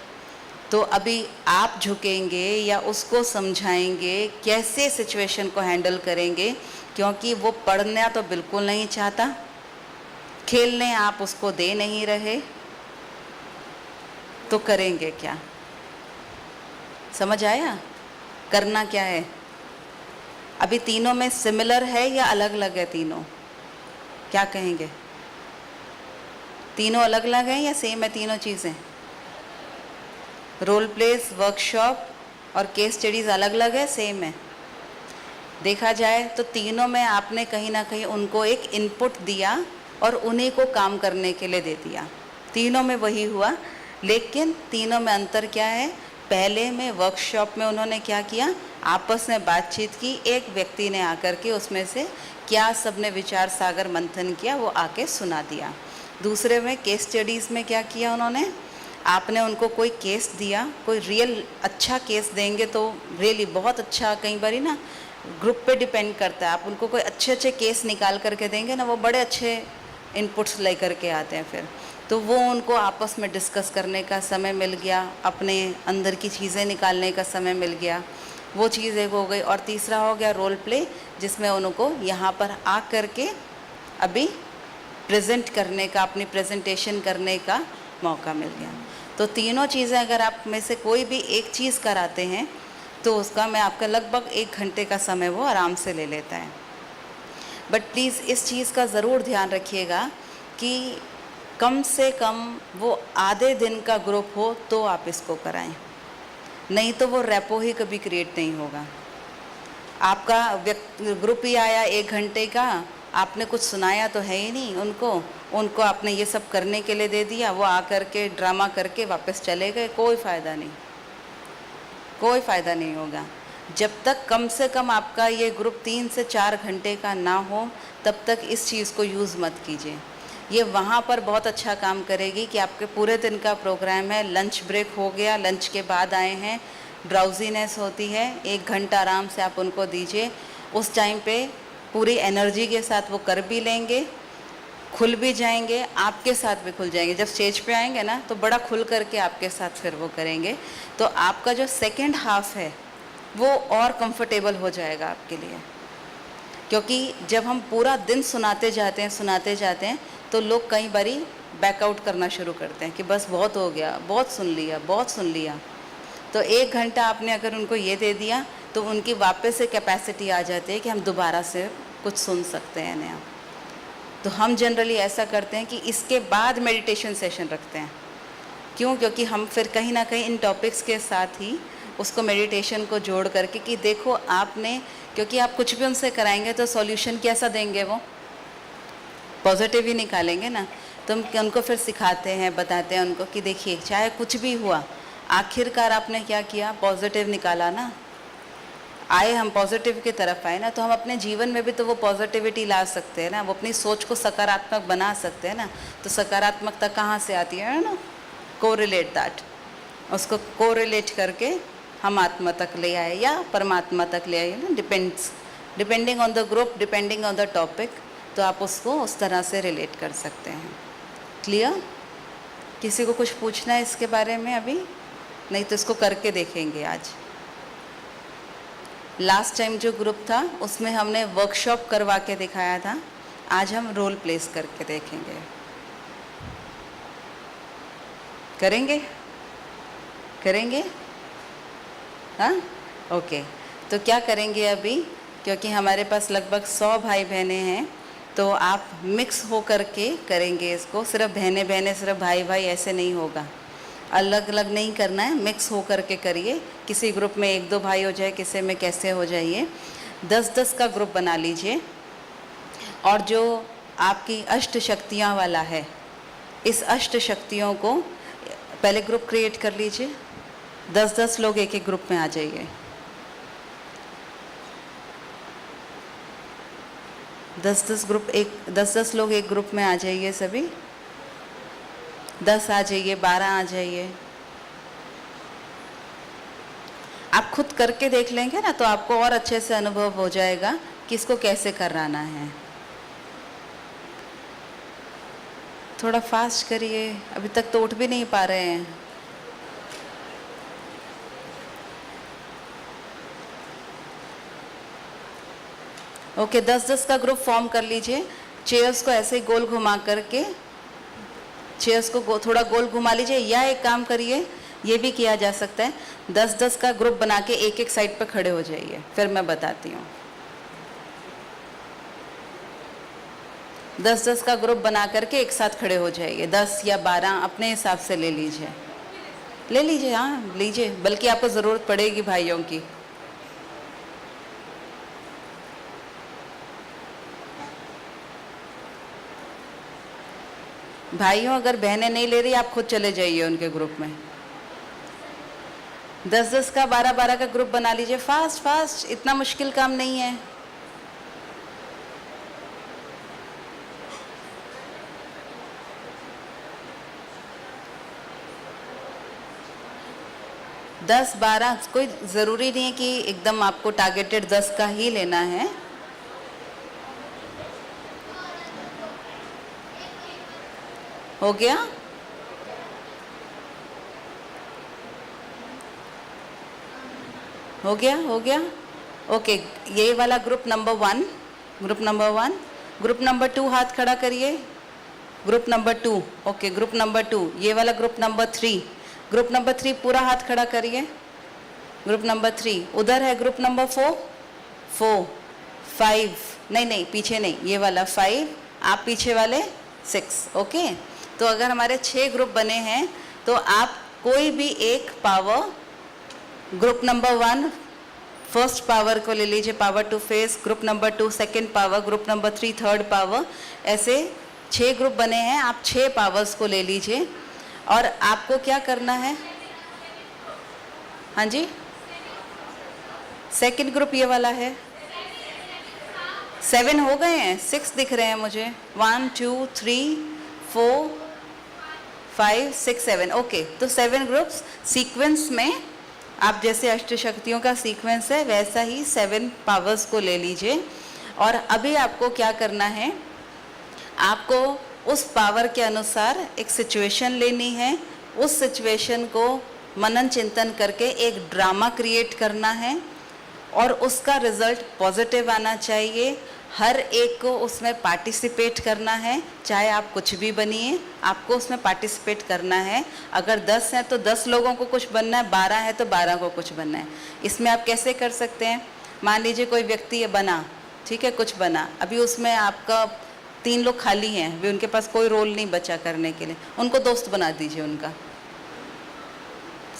तो अभी आप झुकेंगे या उसको समझाएंगे, कैसे सिचुएशन को हैंडल करेंगे, क्योंकि वो पढ़ना तो बिल्कुल नहीं चाहता, खेलने आप उसको दे नहीं रहे, तो करेंगे क्या? समझ आया? करना क्या है? अभी तीनों में सिमिलर है या अलग अलग है तीनों? क्या कहेंगे? तीनों अलग अलग हैं या सेम है तीनों चीज़ें? रोल प्लेस, वर्कशॉप और केस स्टडीज़ अलग अलग है, सेम है? देखा जाए तो तीनों में आपने कहीं ना कहीं उनको एक इनपुट दिया और उन्हीं को काम करने के लिए दे दिया। तीनों में वही हुआ, लेकिन तीनों में अंतर क्या है? पहले में वर्कशॉप में उन्होंने क्या किया, आपस में बातचीत की, एक व्यक्ति ने आकर के उसमें से क्या सबने विचार सागर मंथन किया वो आके सुना दिया। दूसरे में केस स्टडीज़ में क्या किया उन्होंने, आपने उनको कोई केस दिया, कोई रियल अच्छा केस देंगे तो रियली बहुत अच्छा, कई बार ना ग्रुप पे डिपेंड करता है, आप उनको कोई अच्छे अच्छे केस निकाल करके देंगे ना, वो बड़े अच्छे इनपुट्स ले करके आते हैं फिर, तो वो उनको आपस में डिस्कस करने का समय मिल गया, अपने अंदर की चीज़ें निकालने का समय मिल गया, वो चीज़ एक हो गई। और तीसरा हो गया रोल प्ले, जिसमें उनको यहाँ पर आ करके अभी प्रेजेंट करने का, अपनी प्रेजेंटेशन करने का मौका मिल गया। तो तीनों चीज़ें अगर आप में से कोई भी एक चीज़ कराते हैं तो उसका मैं आपका लगभग 1 घंटे का समय वो आराम से ले लेता है। बट प्लीज़ इस चीज़ का ज़रूर ध्यान रखिएगा कि कम से कम वो आधे दिन का ग्रुप हो तो आप इसको कराएं, नहीं तो वो रेपो ही कभी क्रिएट नहीं होगा। आपका ग्रुप ही आया 1 घंटे का, आपने कुछ सुनाया तो है ही नहीं उनको आपने ये सब करने के लिए दे दिया, वो आकर के ड्रामा करके वापस चले गए, कोई फ़ायदा नहीं, कोई फ़ायदा नहीं होगा। जब तक कम से कम आपका ये ग्रुप 3 से 4 घंटे का ना हो तब तक इस चीज़ को यूज़ मत कीजिए। ये वहाँ पर बहुत अच्छा काम करेगी कि आपके पूरे दिन का प्रोग्राम है, लंच ब्रेक हो गया, लंच के बाद आए हैं, ड्राउजीनेस होती है, 1 घंटा आराम से आप उनको दीजिए। उस टाइम पे पूरी एनर्जी के साथ वो कर भी लेंगे, खुल भी जाएंगे, आपके साथ भी खुल जाएंगे। जब स्टेज पे आएंगे ना तो बड़ा खुल करके आपके साथ फिर वो करेंगे, तो आपका जो सेकंड हाफ है वो और कंफर्टेबल हो जाएगा आपके लिए। क्योंकि जब हम पूरा दिन सुनाते जाते हैं तो लोग कई बारी बैकआउट करना शुरू करते हैं कि बस बहुत हो गया, बहुत सुन लिया। तो 1 घंटा आपने अगर उनको ये दे दिया तो उनकी वापस से कैपेसिटी आ जाती है कि हम दोबारा से कुछ सुन सकते हैं नया। तो हम जनरली ऐसा करते हैं कि इसके बाद मेडिटेशन सेशन रखते हैं। क्यों? क्योंकि हम फिर कहीं ना कहीं इन टॉपिक्स के साथ ही उसको मेडिटेशन को जोड़ करके कि देखो आपने, क्योंकि आप कुछ भी उनसे कराएंगे तो सॉल्यूशन कैसा देंगे, वो पॉजिटिव ही निकालेंगे ना। तो हम उनको फिर सिखाते हैं, बताते हैं उनको कि देखिए चाहे कुछ भी हुआ, आखिरकार आपने क्या किया, पॉजिटिव निकाला ना, आए हम पॉजिटिव की तरफ आए ना, तो हम अपने जीवन में भी तो वो पॉजिटिविटी ला सकते हैं ना, वो अपनी सोच को सकारात्मक बना सकते हैं ना। तो सकारात्मकता कहाँ से आती है ना, कोरिलेट दैट, उसको कोरिलेट करके हम आत्मा तक ले आए या परमात्मा तक ले आए ना, depending on the group, depending on the topic, तो आप उसको उस तरह से रिलेट कर सकते हैं। क्लियर? किसी को कुछ पूछना है इसके बारे में अभी? नहीं तो इसको करके देखेंगे आज। लास्ट टाइम जो ग्रुप था उसमें हमने वर्कशॉप करवा के दिखाया था, आज हम रोल प्लेस करके देखेंगे। करेंगे हाँ, ओके। तो क्या करेंगे अभी, क्योंकि हमारे पास लगभग 100 भाई बहनें हैं, तो आप मिक्स हो करके करेंगे इसको। सिर्फ बहनें सिर्फ भाई ऐसे नहीं होगा, अलग अलग नहीं करना है, मिक्स हो करके करिए। किसी ग्रुप में 1-2 भाई हो जाए, किसी में कैसे हो जाइए, 10-10 का ग्रुप बना लीजिए। और जो आपकी अष्ट शक्तियाँ वाला है, इस अष्ट शक्तियों को पहले ग्रुप क्रिएट कर लीजिए। 10-10 लोग एक एक ग्रुप में आ जाइए। 10-10 लोग एक ग्रुप में आ जाइए, सभी 10 आ जाइए, 12 आ जाइए। आप खुद करके देख लेंगे ना तो आपको और अच्छे से अनुभव हो जाएगा कि इसको कैसे कराना है। थोड़ा फास्ट करिए, अभी तक तो उठ भी नहीं पा रहे हैं। ओके, 10-10 का ग्रुप फॉर्म कर लीजिए। चेयर्स को ऐसे गोल घुमा करके चेयर्स को थोड़ा गोल घुमा लीजिए, या एक काम करिए, ये भी किया जा सकता है, 10-10 का ग्रुप बना के एक एक साइड पर खड़े हो जाइए, फिर मैं बताती हूँ। 10-10 का ग्रुप बना करके एक साथ खड़े हो जाइए, 10 या 12 अपने हिसाब से ले लीजिए, ले लीजिए, हाँ लीजिए, बल्कि आपको ज़रूरत पड़ेगी भाइयों की। भाइयों अगर बहनें नहीं ले रही, आप खुद चले जाइए उनके ग्रुप में। 10-10 का 12-12 का ग्रुप बना लीजिए, फास्ट फास्ट, इतना मुश्किल काम नहीं है। दस 12 कोई ज़रूरी नहीं है कि एकदम आपको टारगेटेड 10 का ही लेना है। हो गया? हो गया? हो गया? ओके, ये वाला group number 1, group number 1, group number 2 हाथ खड़ा करिए, group number 2, okay, group number 2, ये वाला ग्रुप नंबर 3, ग्रुप नंबर 3 पूरा हाथ खड़ा करिए, ग्रुप नंबर 3, उधर है ग्रुप नंबर 4, 5, नहीं पीछे नहीं, ये वाला 5, आप पीछे वाले 6, ओके। तो अगर हमारे 6 ग्रुप बने हैं तो आप कोई भी एक power, group number 1 first power को ले लीजिए, power to face, group number 2 second power, group number 3 third power, ऐसे 6 ग्रुप बने हैं, आप 6 पावर्स को ले लीजिए। और आपको क्या करना है? हाँ जी, सेकेंड ग्रुप ये वाला है, 7 हो गए हैं, 6 दिख रहे हैं मुझे, 1 2 3 4 5 6 7, ओके। तो 7 ग्रुप्स सीक्वेंस में, आप जैसे अष्टशक्तियों का सीक्वेंस है वैसा ही 7 पावर्स को ले लीजिए। और अभी आपको क्या करना है, आपको उस पावर के अनुसार एक सिचुएशन लेनी है, उस सिचुएशन को मनन चिंतन करके एक ड्रामा क्रिएट करना है और उसका रिजल्ट पॉजिटिव आना चाहिए। हर एक को उसमें पार्टिसिपेट करना है, चाहे आप कुछ भी बनिए, आपको उसमें पार्टिसिपेट करना है। अगर 10 हैं तो 10 लोगों को कुछ बनना है, 12 है तो 12 को कुछ बनना है। इसमें आप कैसे कर सकते हैं? मान लीजिए कोई व्यक्ति बना, ठीक है, कुछ बना, अभी उसमें आपका 3 लोग खाली हैं, भी उनके पास कोई रोल नहीं बचा करने के लिए, उनको दोस्त बना दीजिए उनका।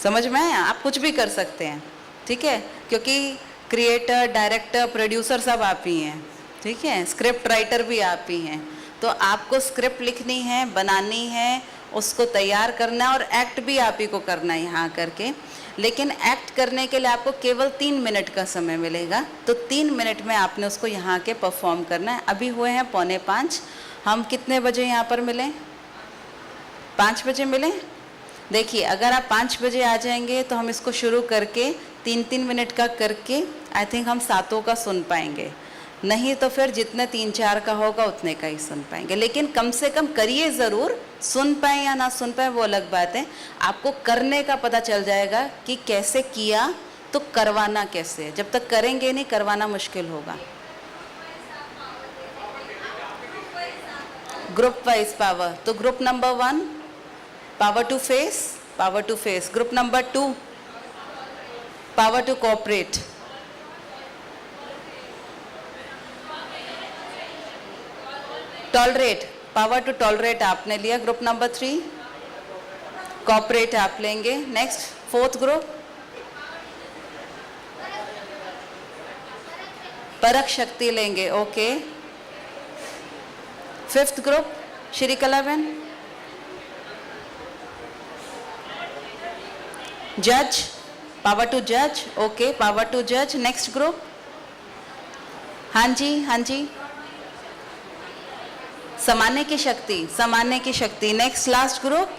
समझ में आया? आप कुछ भी कर सकते हैं, ठीक है, क्योंकि क्रिएटर, डायरेक्टर, प्रोड्यूसर सब आप ही हैं, ठीक है, स्क्रिप्ट राइटर भी आप ही हैं। तो आपको स्क्रिप्ट लिखनी है, बनानी है, उसको तैयार करना है और एक्ट भी आप ही को करना है यहाँ करके। लेकिन एक्ट करने के लिए आपको केवल 3 मिनट का समय मिलेगा, तो 3 मिनट में आपने उसको यहाँ के परफॉर्म करना है। अभी हुए हैं 4:45, हम कितने बजे यहाँ पर मिलें? 5 बजे मिलें? देखिए, अगर आप 5 बजे आ जाएंगे तो हम इसको शुरू करके 3-3 मिनट का करके आई थिंक हम 7 का सुन पाएंगे, नहीं तो फिर जितने 3-4 का होगा उतने का ही सुन पाएंगे। लेकिन कम से कम करिए ज़रूर, सुन पाए या ना सुन पाए वो अलग बात है, आपको करने का पता चल जाएगा कि कैसे किया तो करवाना कैसे है। जब तक करेंगे नहीं, करवाना मुश्किल होगा। ग्रुप वाइज पावर, तो group number 1 power to face, power to face, group number 2 power to cooperate, tolerate, power to tolerate आपने लिया, ग्रुप नंबर 3 कोऑपरेट आप लेंगे। नेक्स्ट 4th ग्रुप परख शक्ति लेंगे, ओके। 5th ग्रुप श्री कला बहन जज, पावर टू जज, ओके, पावर टू जज। नेक्स्ट ग्रुप, हाँ जी, हाँ जी, समाने की शक्ति, समाने की शक्ति। Next last group,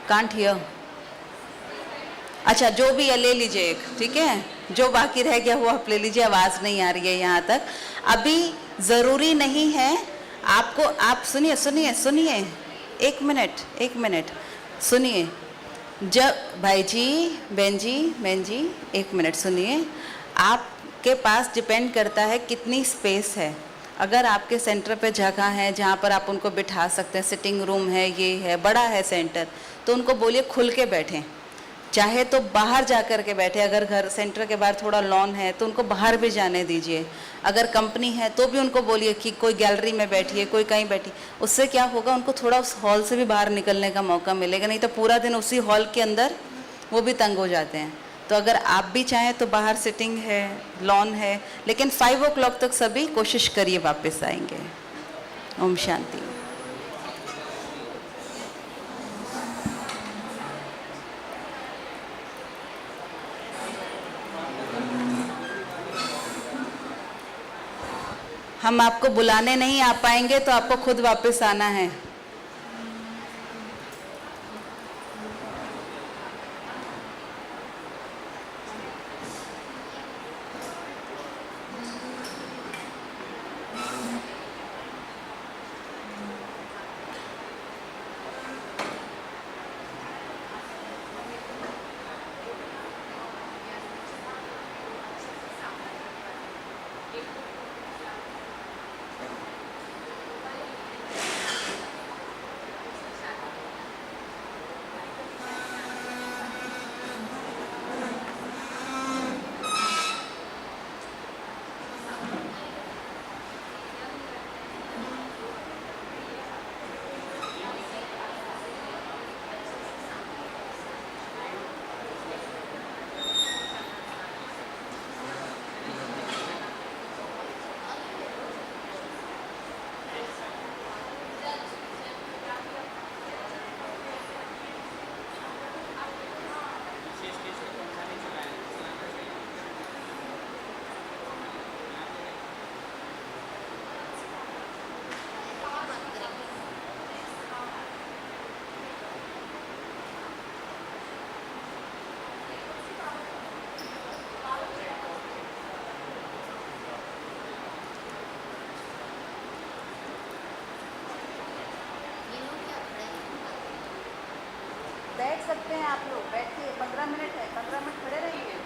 can't hear, अच्छा जो भी है ले लीजिए एक, ठीक है, जो बाकी रह गया वो आप ले लीजिए, आवाज़ नहीं आ रही है यहाँ तक। अभी ज़रूरी नहीं है आपको, आप सुनिए सुनिए सुनिए, एक मिनट सुनिए, जब भाई जी बहन जी एक मिनट सुनिए, आपके पास डिपेंड करता है कितनी स्पेस है। अगर आपके सेंटर पे जगह है जहाँ पर आप उनको बिठा सकते हैं, सिटिंग रूम है, ये है, बड़ा है सेंटर, तो उनको बोलिए खुल के बैठें, चाहे तो बाहर जा कर के बैठे। अगर घर सेंटर के बाहर थोड़ा लॉन है तो उनको बाहर भी जाने दीजिए। अगर कंपनी है तो भी उनको बोलिए कि कोई गैलरी में बैठिए, कोई कहीं बैठिए। उससे क्या होगा, उनको थोड़ा उस हॉल से भी बाहर निकलने का मौका मिलेगा, नहीं तो पूरा दिन उसी हॉल के अंदर वो भी तंग हो जाते हैं। तो अगर आप भी चाहें तो बाहर सिटिंग है, लॉन है, लेकिन 5 o'clock तक सभी कोशिश करिए वापस आएंगे। ओम शांति। हम आपको बुलाने नहीं आ पाएंगे तो आपको खुद वापस आना है। बैठ सकते हैं आप लोग, बैठिए, 15 मिनट है, 15 मिनट खड़े रहिए।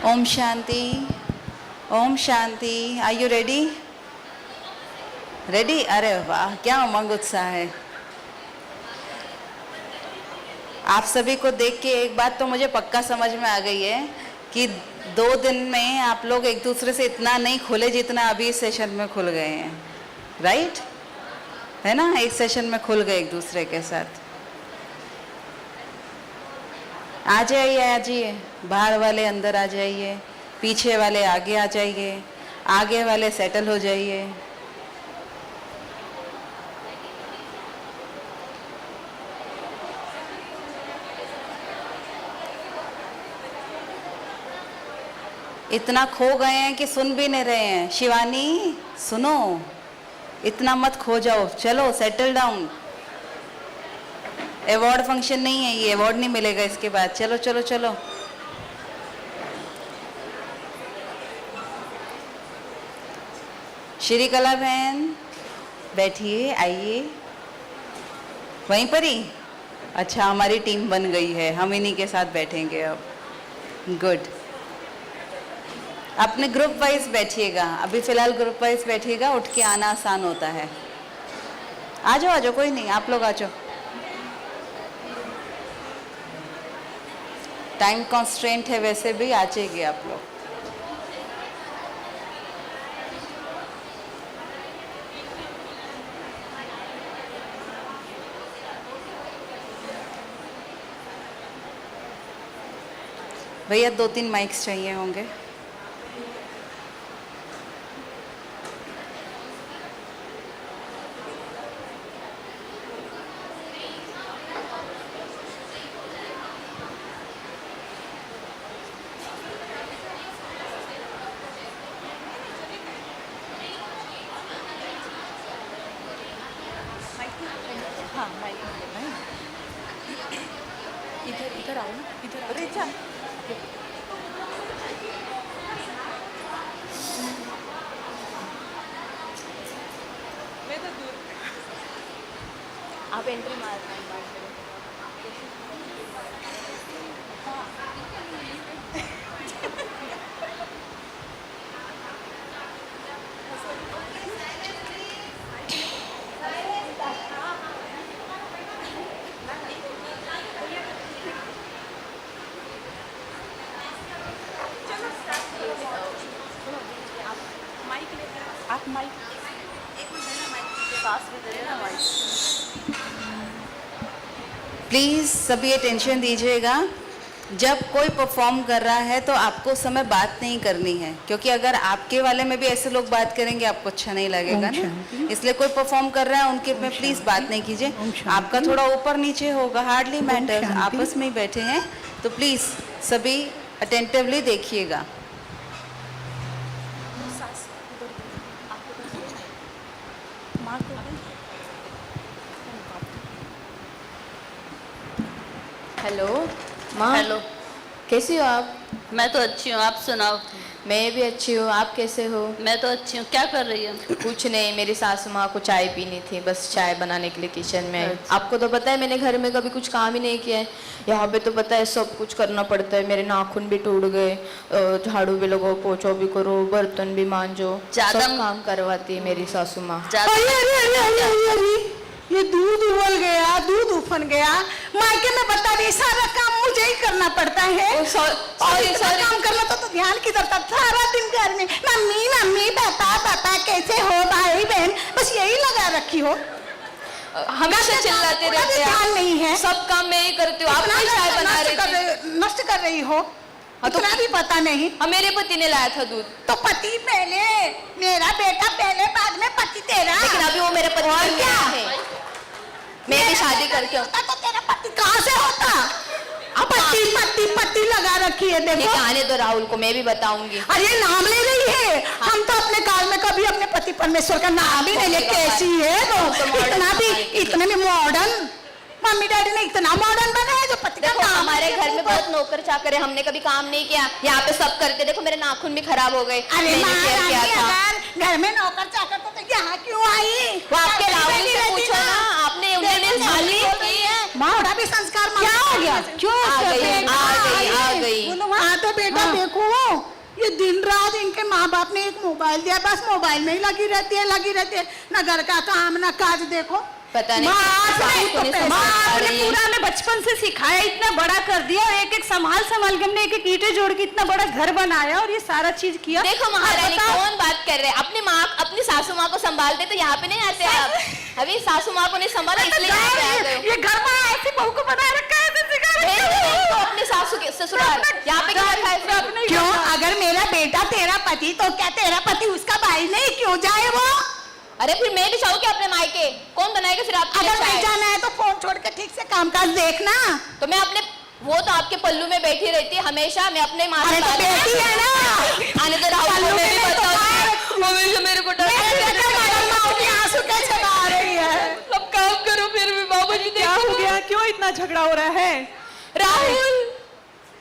ओम शांति, ओम शांति। Are you ready? रेडी? अरे वाह, क्या उमंग उत्साह है। आप सभी को देख के एक बात तो मुझे पक्का समझ में आ गई है कि 2 दिन में आप लोग एक दूसरे से इतना नहीं खुले जितना अभी इस सेशन में खुल गए हैं, राइट? है ना, एक सेशन में खुल गए एक दूसरे के साथ। आ जाइए, बाहर वाले अंदर आ जाइए, पीछे वाले आगे आ जाइए, आगे वाले सेटल हो जाइए। इतना खो गए हैं कि सुन भी नहीं रहे हैं। शिवानी सुनो, इतना मत खो जाओ, चलो सेटल डाउन। अवार्ड फंक्शन नहीं है ये, अवार्ड नहीं मिलेगा इसके बाद। चलो चलो चलो। श्री कला बहन बैठिए, आइए। वहीं पर ही? अच्छा, हमारी टीम बन गई है, हम इन्हीं के साथ बैठेंगे अब। गुड। अपने ग्रुप वाइज बैठिएगा, अभी फिलहाल ग्रुप वाइज बैठिएगा, उठ के आना आसान होता है। आ जाओ, कोई नहीं, आप लोग आ जाओ। टाइम कॉन्स्ट्रेंट है, वैसे भी आ जाइए आप लोग। भैया 2-3 माइक्स चाहिए होंगे। इधर आओ ना, इधर आओ। रिचा, मैं तो दूर। आप एंट्री मारना है। आप माइक पास में दे देना माइक। प्लीज़ सभी अटेंशन दीजिएगा। जब कोई परफॉर्म कर रहा है तो आपको उस समय बात नहीं करनी है, क्योंकि अगर आपके वाले में भी ऐसे लोग बात करेंगे आपको अच्छा नहीं लगेगा ना। इसलिए कोई परफॉर्म कर रहा है उनके में प्लीज़ बात नहीं कीजिए। आपका थोड़ा ऊपर नीचे होगा, हार्डली मैटर, आपस में ही बैठे हैं, तो प्लीज़ सभी अटेंटिवली देखिएगा। हेलो माँ। हेलो, कैसी हो आप? मैं तो अच्छी हूँ, आप सुनाओ। मैं भी अच्छी हूँ, आप कैसे हो? मैं तो अच्छी हूँ। क्या कर रही हो? कुछ नहीं, मेरी सासू माँ को चाय पीनी थी, बस चाय बनाने के लिए किचन में। अच्छा। आपको तो पता है मैंने घर में कभी कुछ काम ही नहीं किया है। यहाँ पे तो पता है सब कुछ करना पड़ता है। मेरे नाखून भी टूट गए, झाड़ू भी लगाओ, पोछा भी करो, बर्तन भी मांजो, ज्यादा सब काम करवाती है मेरी सासू माँ। ये दूध उबल गया, दूध उफन गया, मायके में बता रही सारा काम मुझे ही करना पड़ता है। और इतना काम करना तो ध्यान किधर था? सारा दिन घर में मम्मी मम्मी पापा कैसे हो भाई बहन, बस यही लगा रखी हो। हमेशा चिल्लाते रहते हैं, ध्यान नहीं है। सब काम मैं ही करती हूँ, आप नहीं चाय बना रहे थे। नष्ट कर रही हो, इतना भी पता नहीं। मेरे पति ने लाया था दूध। तो पति पहले, मेरा बेटा पहले, बाद में पति तेरा। लेकिन अभी वो मेरे पति और नहीं क्या है। मैं भी शादी करके होता तो तेरा पति कहाँ से होता? अब पति पति पति लगा रखी है, देखो। आने दो राहुल को, मैं भी बताऊंगी। अरे नाम ले रही है। हम तो अपने काल में कभी अपने पति परमेश्वर का नाम भी नहीं ले। कैसी है तो इतना भी, इतने में मॉडर्न। मम्मी डैडी ने इतना मॉडर्न बनाया जो पति का नाम। हमारे घर में बहुत नौकर चाकर है, हमने कभी काम नहीं किया। यहाँ पे सब करते, देखो मेरे नाखून भी खराब हो गए। अरे घर में नौकर चाकर तो यहाँ क्यों आई? वो आपके राहुल से पूछो ना, आपने उन्हें माँ भी ये संस्कार क्या हो गया? क्यों आ गई। बोलो हाँ तो बेटा देखो ये दिन रात इनके माँ बाप ने एक मोबाइल दिया, बस मोबाइल में ही लगी रहती है ना घर का काम ना काज। देखो पता नहीं आपने पूरा हमें बचपन से सिखाया, इतना बड़ा कर दिया, एक एक संभाल के हमने एक एक ईंटें जोड़ के इतना बड़ा घर बनाया और ये सारा चीज किया। देखो महारानी कौन बात कर रहे हैं, अपनी माँ अपनी सासू माँ को संभालते तो यहाँ पे नहीं आते आप। अभी सासू माँ को नहीं संभाला इसलिए यहाँ पे आ गए। ये घर में ऐसी बहू को बना रखा है, तो अपने सासू के ससुराल यहाँ पे क्या रखा है? क्यों? अगर मेरा बेटा तेरा पति तो क्या तेरा पति उसका भाई नहीं? क्यों जाए वो? अरे फिर मैं भी चाहूँ कि अपने मायके कौन बनाएगा फिर आपके लिए अगर नहीं चाय? जाना है तो फोन छोड़ के ठीक से कामकाज देखना। तो मैं अपने वो तो आपके पल्लू में बैठी रहती है हमेशा, मैं अपने माँ अरे तो बेटी है ना, आने तो राहुल को मैं भी तो बताऊँ मेरे को डर आंसू कैसे आ रही है? अब काम करो फिर भी बाबूजी। क्या हो गया? क्यों इतना झगड़ा हो रहा है? राहुल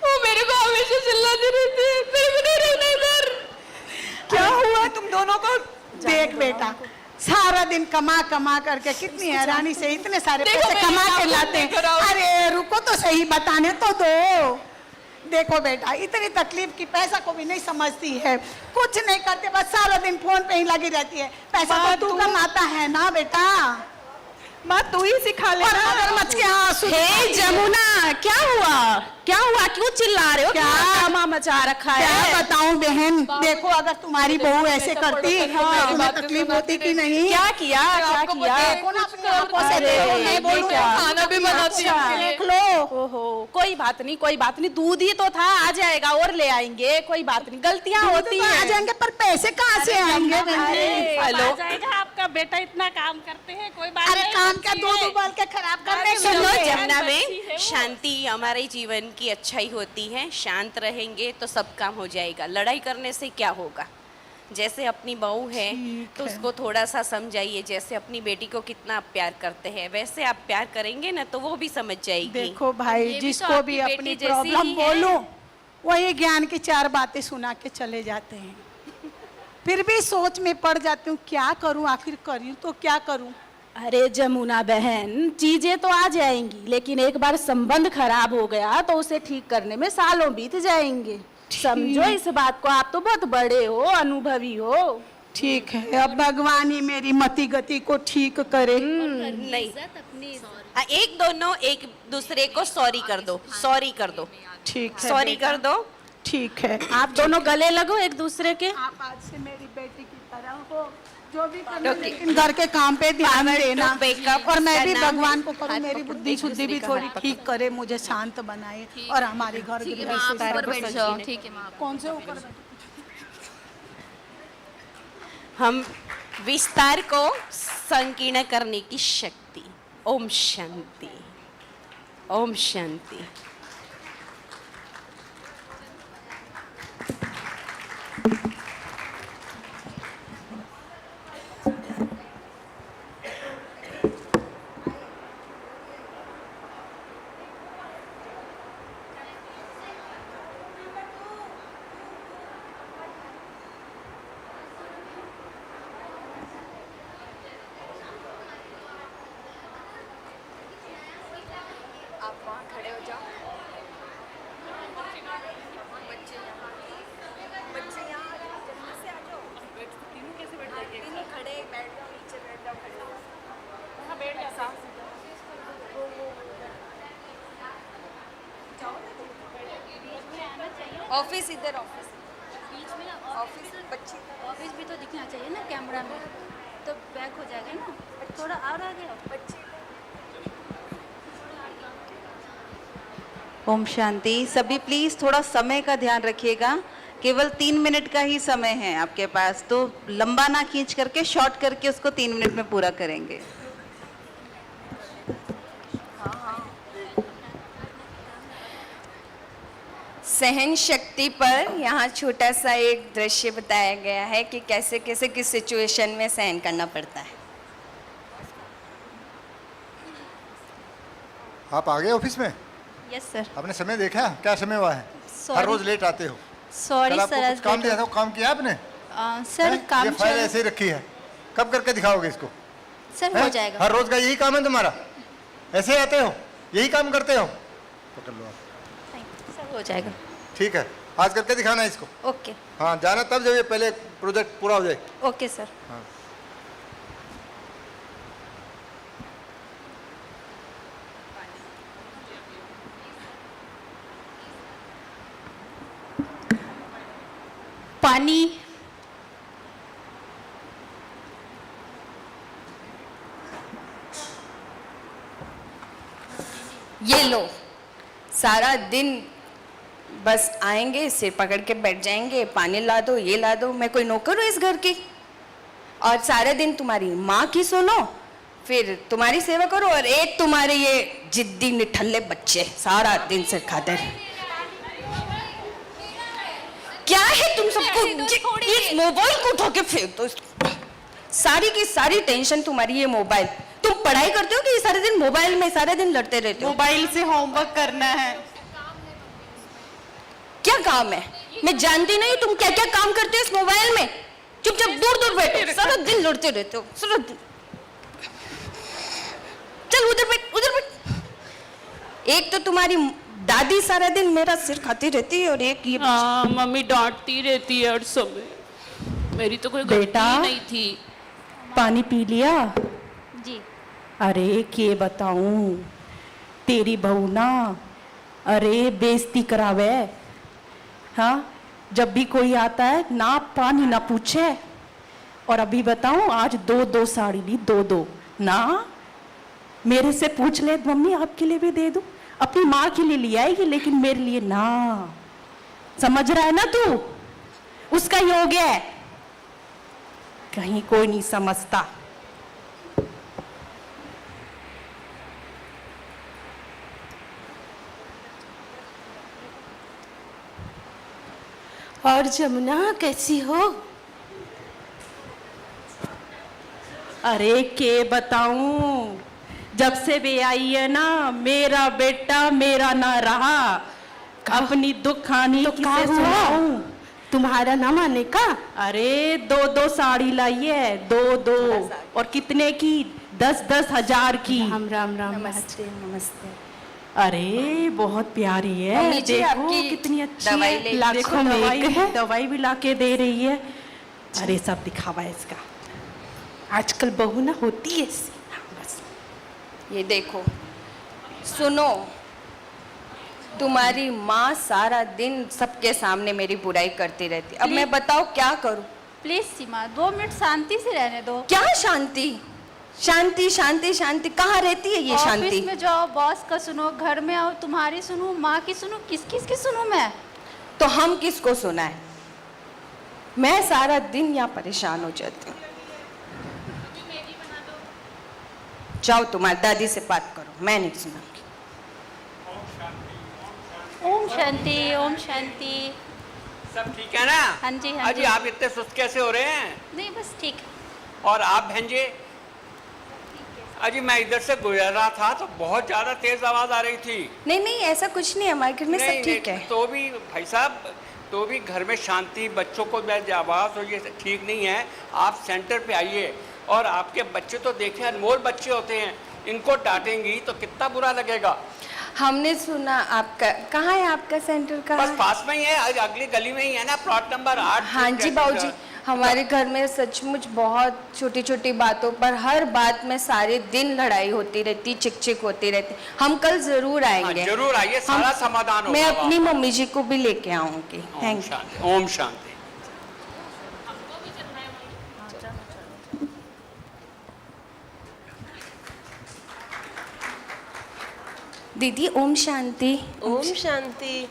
वो मेरे को हमेशा चिल्लाती रहती है, मेरे को नहीं रहना इधर। क्या हुआ तुम दोनों को? देख बेटा सारा दिन कमा करके कितनी हैरानी से इतने सारे पैसे कमा के लाते हैं। अरे रुको तो सही, बताने तो दो। देखो बेटा इतनी तकलीफ की पैसा को भी नहीं समझती है, कुछ नहीं करते, बस सारा दिन फोन पे ही लगी रहती है। पैसा तो तू कमाता है ना बेटा, माँ तू ही सिखा ले। मगरमच्छ के आंसू। हे जमुना क्या हुआ? क्या हुआ? क्यों चिल्ला रहे हो? क्या ड्रामा मचा रखा है? क्या बताऊं बहन, देखो अगर तुम्हारी बहू ऐसे करती तो तुम्हें तकलीफ होती कि नहीं? क्या किया? क्या किया? देखो ना अपनी आंखों से देखो, मैं बोलूं खाना भी बनाती है। देख लो। ओहो कोई बात नहीं, कोई बात नहीं, दूध ही तो था, आ जाएगा और ले आएंगे, कोई बात नहीं, गलतियां होती तो आ हैं। जाएंगे पर पैसे कहाँ से आएंगे? हेलो जाएगा आपका बेटा इतना काम करते हैं, कोई बात अरे नहीं काम होती का दूध है। उबाल के खराब करने सुनो, में जमुना में शांति हमारे जीवन की अच्छाई होती है। शांत रहेंगे तो सब काम हो जाएगा। लड़ाई करने से क्या होगा? जैसे अपनी बहू है तो उसको थोड़ा सा समझाइए, जैसे अपनी बेटी को कितना आप प्यार करते हैं वैसे आप प्यार करेंगे ना तो वो भी समझ जाएगी। देखो भाई तो जिसको भी आपकी अपनी बेटी जैसी प्रॉब्लम ही है। बोलूं वही ज्ञान की चार बातें सुना के चले जाते हैं। फिर भी सोच में पड़ जाती हूँ क्या करूँ, आखिर करूँ तो क्या करूँ। अरे जमुना बहन चीजें तो आ जाएंगी, लेकिन एक बार संबंध खराब हो गया तो उसे ठीक करने में सालों बीत जाएंगे। समझो इस बात को, आप तो बहुत बड़े हो, अनुभवी हो। ठीक है, अब भगवान ही मेरी मति गति को ठीक करे। नहीं हाँ, एक दोनों एक दूसरे को सॉरी कर दो, सॉरी कर दो, ठीक है सॉरी कर दो। ठीक है, आप दोनों गले लगो एक दूसरे के। आप आज से मेरी बेटी की तरह हो, जो भी करना लेकिन घर के काम पे ध्यान देना। wake और मैं भी करना भगवान है। को करूँ हाथ मेरी पकड़ो, बुद्धि एक शुद्धि भी दूसरे का थोड़ी हाथ ठीक करे, मुझे शांत बनाए और हमारी घर गृहस्थी ऊपर बैठ जाओ, ठीक ठीक है माँ। कौन से ऊपर बैठे? हम विस्तार को संकीर्ण करने की शक्ति। ओम शांति, ओम शांति। ऑफिस इधर, ऑफिस बीच में ऑफिस बच्ची ऑफिस भी तो दिखना चाहिए ना कैमरा में, तो बैक हो जाएगा ना, थोड़ा और आगे बच्ची। ओम शांति। सभी प्लीज थोड़ा समय का ध्यान रखिएगा, केवल 3 मिनट का ही समय है आपके पास, तो लंबा ना खींच करके शॉर्ट करके उसको 3 मिनट में पूरा करेंगे। सहन शक्ति पर यहाँ छोटा सा एक दृश्य बताया गया है कि कैसे कैसे किस सिचुएशन में सहन करना पड़ता है। आप आ गए ऑफिस में? Yes sir. आपने समय देखा? क्या समय हुआ है? हर रोज लेट आते हो। सॉरी कल आपको सर, कुछ काम दिया था, वो काम किया आपने? सर हैं? काम ये फाइल चल ऐसे ही रखी है, कब करके दिखाओगे इसको? सर, हो हैं? जाएगा। हर रोज का यही काम है तुम्हारा? ऐसे आते हो? यही काम करते हो? पकड़ लो आप। सब हो जाएगा। ठीक है, आज करके दिखाना है इसको। ओके हाँ, जाना तब जब ये पहले प्रोजेक्ट पूरा हो जाए। Okay sir. हाँ। पानी। ये लो, सारा दिन बस आएंगे, सिर पकड़ के बैठ जाएंगे, पानी ला दो, ये ला दो। मैं कोई नौकर हूँ इस घर की? और सारा दिन तुम्हारी माँ की सुनो, फिर तुम्हारी सेवा करो, और एक तुम्हारे ये जिद्दी निठल्ले बच्चे सारा दिन सिर खाते रहे। क्या है तुम सबको? इस मोबाइल को उठा के फेंक दो। सारी की सारी टेंशन तुम्हारी ये मोबाइल। तुम पढ़ाई करते हो कि सारे दिन मोबाइल में सारे दिन लड़ते रहते हो? मोबाइल से होमवर्क करना है। क्या काम है? मैं जानती नहीं तुम क्या क्या काम करते हो इस मोबाइल में। चुपचाप दूर दूर बैठो, सारा दिन लड़ते रहते हो सारा दिन। चल उधर बैठ, उधर बैठ। एक तो तुम्हारी दादी सारा दिन मेरा सिर खाती रहती है, और एक ये हाँ, मम्मी डांटती रहती है हर समय। मेरी तो कोई गलती ही नहीं थी। पानी पी लिया? जी। अरे के बताऊं, तेरी बहू ना, अरे बेइज्जती करावे। हाँ, जब भी कोई आता है ना पानी ना पूछे। और अभी बताऊं, आज 2-2 साड़ी ली, 2-2 ना। मेरे से पूछ ले मम्मी आपके लिए भी दे दूं, अपनी माँ के लिए ले आएगी, लेकिन मेरे लिए ना। समझ रहा है ना तू? उसका योग है। कहीं कोई नहीं समझता। और जमुना कैसी हो? अरे के बताऊं, जब से वे आई है ना, मेरा बेटा मेरा ना रहा। अपनी दुख कहानी तो क्या किसे हुआ? सुनाऊं? तुम्हारा ना माने का? अरे 2-2 साड़ी लाई है, 2-2। और कितने की? 10-10 हजार की। राम राम राम। नमस्ते नमस्ते। अरे बहुत प्यारी है, मम्मी जी, देखो आपकी कितनी अच्छी दवाई है। ले- देखो लाखों में दवाई एक है। दवाई भी लाके दे रही है। अरे सब दिखावा है इसका। आजकल बहू ना होती है ऐसी। हाँ, बस। ये देखो, सुनो, तुम्हारी माँ सारा दिन सबके सामने मेरी बुराई करती रहती। अब मैं बताओ क्या करूं? प्लीज सीमा, 2 मिनट शांति से रहने दो। क्या शांति? शांति शांति शांति कहाँ रहती है ये शांति? ऑफिस में जाओ, बॉस का सुनो, घर में आओ, तुम्हारी सुनो, माँ की सुनो, किस किस की सुनो मैं? तो हम किसको सुनाए? मैं सारा दिन यहाँ परेशान हो जाती हूँ। जाओ तुम्हारी दादी से बात करो, मैं नहीं सुनाऊंगी। ओम शांति, ओम शांति। सब ठीक है ना? हाँ जी, हाँ अजी जी। आप इतने सुस्त कैसे हो रहे हैं? नहीं बस ठीक। और आप बहन जी? अजी मैं इधर से गुजर रहा था तो बहुत ज्यादा तेज आवाज आ रही थी। नहीं नहीं, ऐसा कुछ नहीं है, हमारे घर में सब ठीक है। तो भी भाई साहब, तो भी घर में शांति, बच्चों को आवाज, और ये ठीक नहीं है। आप सेंटर पे आइए, और आपके बच्चे तो देखे अनमोल बच्चे होते हैं, इनको डांटेंगी तो कितना बुरा लगेगा। हमने सुना आपका, कहाँ है आपका सेंटर? कहाँ बस है? पास में ही है, अगली गली में ही है ना, प्लॉट नंबर 8। हाँ जी बाबूजी, हमारे घर में सचमुच बहुत छोटी छोटी बातों पर हर बात में सारे दिन लड़ाई होती रहती, चिक चिक होती रहती। हम कल जरूर आएंगे। हाँ, जरूर आइए, सारा समाधान होगा। मैं अपनी मम्मी जी को भी लेके आऊंगी। Thank you. ओम शांति। दीदी ओम शांति। ओम शांति,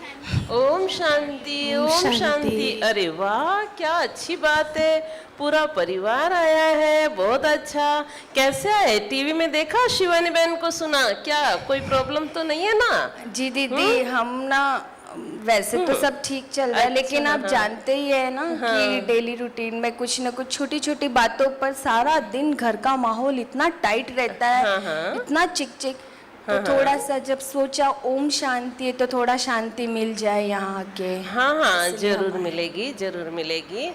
ओम शांति, ओम शांति। अरे वाह, क्या अच्छी बात है, पूरा परिवार आया है, बहुत अच्छा। कैसे आए? टीवी में देखा, शिवानी बहन को सुना, क्या कोई प्रॉब्लम तो नहीं है ना? जी दीदी, हम ना वैसे तो सब ठीक चल रहा है, अच्छा, लेकिन आप हाँ। जानते ही है ना कि डेली रूटीन में कुछ ना कुछ छोटी छोटी बातों पर सारा दिन घर का माहौल इतना टाइट रहता है, हाँ, हाँ। इतना चिक चिक। तो थोड़ा सा जब सोचा ओम शांति है तो थोड़ा शांति मिल जाए यहाँ आके। हाँ हाँ, जरूर मिलेगी, जरूर मिलेगी।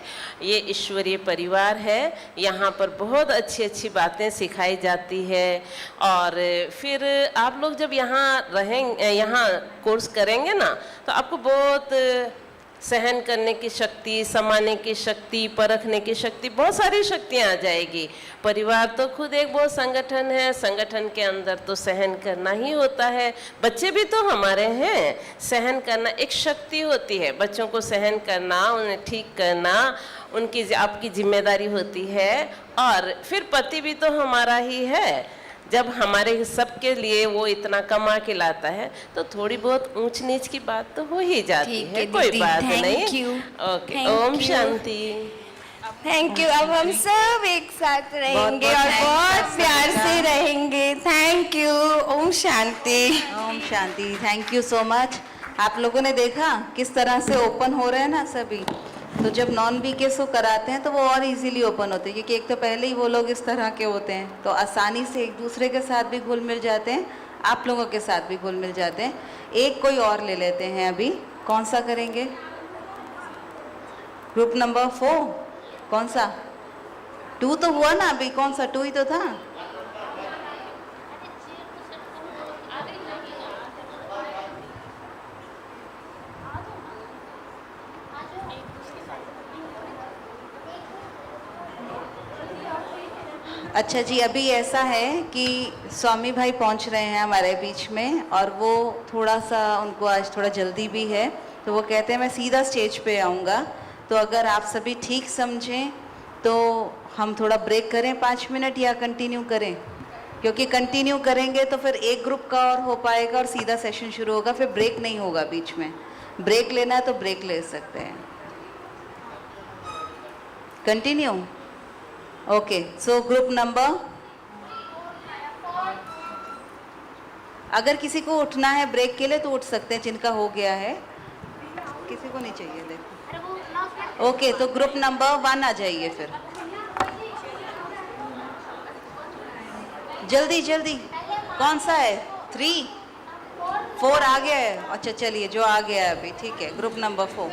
ये ईश्वरीय परिवार है, यहाँ पर बहुत अच्छी अच्छी बातें सिखाई जाती है। और फिर आप लोग जब यहाँ रहेंगे, यहाँ कोर्स करेंगे ना, तो आपको बहुत सहन करने की शक्ति, समाने की शक्ति, परखने की शक्ति, बहुत सारी शक्तियाँ आ जाएगी। परिवार तो खुद एक बहुत संगठन है, संगठन के अंदर तो सहन करना ही होता है। बच्चे भी तो हमारे हैं, सहन करना एक शक्ति होती है। बच्चों को सहन करना, उन्हें ठीक करना उनकी आपकी जिम्मेदारी होती है। और फिर पति भी तो हमारा ही है। जब हमारे सबके लिए वो इतना कमा के लाता है तो थोड़ी बहुत ऊंच नीच की बात तो हो ही जाती है, कोई बात नहीं। ओके, ओम शांति। Thank you. अब हम सब एक साथ रहेंगे और बहुत प्यार से रहेंगे। Thank you. ओम शांति। ओम शांति। Thank you so much. आप लोगों ने देखा किस तरह से ओपन हो रहे हैं ना सभी। तो जब नॉन बीकेएस को कराते हैं तो वो और इजीली ओपन होते हैं, क्योंकि एक तो पहले ही वो लोग इस तरह के होते हैं, तो आसानी से एक दूसरे के साथ भी घुल मिल जाते हैं, आप लोगों के साथ भी घुल मिल जाते हैं। एक कोई और ले लेते हैं अभी। कौन सा करेंगे? Group number 4। कौन सा? 2 तो हुआ ना अभी, कौन सा 2 ही तो था। अच्छा जी, अभी ऐसा है कि स्वामी भाई पहुंच रहे हैं हमारे बीच में, और वो थोड़ा सा, उनको आज थोड़ा जल्दी भी है, तो वो कहते हैं मैं सीधा स्टेज पे आऊँगा। तो अगर आप सभी ठीक समझें तो हम थोड़ा ब्रेक करें 5 मिनट, या कंटिन्यू करें? क्योंकि कंटिन्यू करेंगे तो फिर एक ग्रुप का और हो पाएगा और सीधा सेशन शुरू होगा, फिर ब्रेक नहीं होगा बीच में। ब्रेक लेना है तो ब्रेक ले सकते हैं। Continue? Okay, so group number, अगर किसी को उठना है ब्रेक के लिए तो उठ सकते हैं, जिनका हो गया है। किसी को नहीं चाहिए देखो। ओके, तो ग्रुप नंबर 1 आ जाइए फिर, जल्दी जल्दी। कौन सा है? 3 4 आ गया है। अच्छा चलिए, जो आ गया है अभी, ठीक है। Group number 4।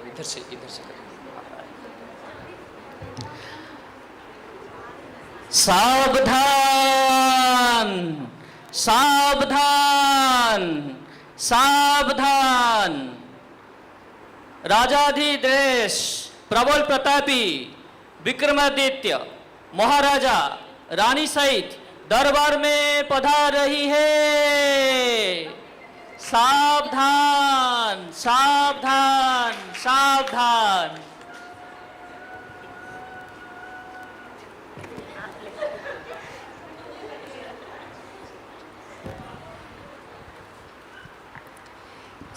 इधर से सावधान सावधान सावधान। राजाधिदेश प्रबल प्रतापी विक्रमादित्य महाराजा रानी सहित दरबार में पधार रही है। सावधान सावधान सावधान।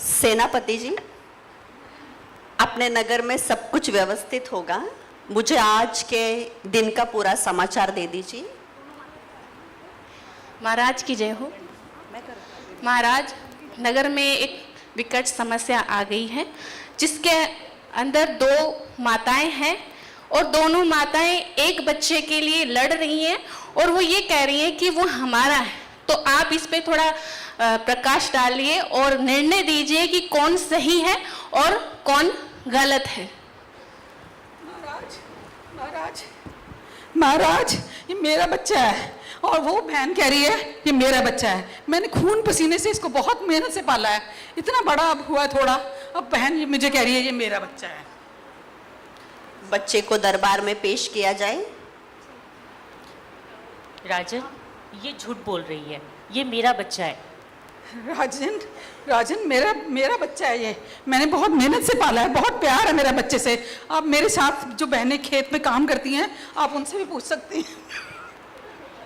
सेनापति जी, अपने नगर में सब कुछ व्यवस्थित होगा। मुझे आज के दिन का पूरा समाचार दे दीजिए। महाराज की जय हो। महाराज, नगर में एक विकट समस्या आ गई है, जिसके अंदर 2 माताएं हैं और दोनों माताएं एक बच्चे के लिए लड़ रही हैं और वो ये कह रही हैं कि वो हमारा है। तो आप इस पे थोड़ा प्रकाश डालिए और निर्णय दीजिए कि कौन सही है और कौन गलत है। महाराज, महाराज, ये मेरा बच्चा है और वो बहन कह रही है ये मेरा बच्चा है। मैंने खून पसीने से इसको बहुत मेहनत से पाला है, इतना बड़ा अब हुआ है थोड़ा, अब बहन मुझे कह रही है ये मेरा बच्चा है। बच्चे को दरबार में पेश किया जाए। राजन, ये झूठ बोल रही है, ये मेरा बच्चा है। राजन, राजन, मेरा बच्चा है ये। मैंने बहुत मेहनत से पाला है, बहुत प्यार है मेरा बच्चे से। आप मेरे साथ जो बहनें खेत में काम करती हैं, आप उनसे भी पूछ सकती हैं।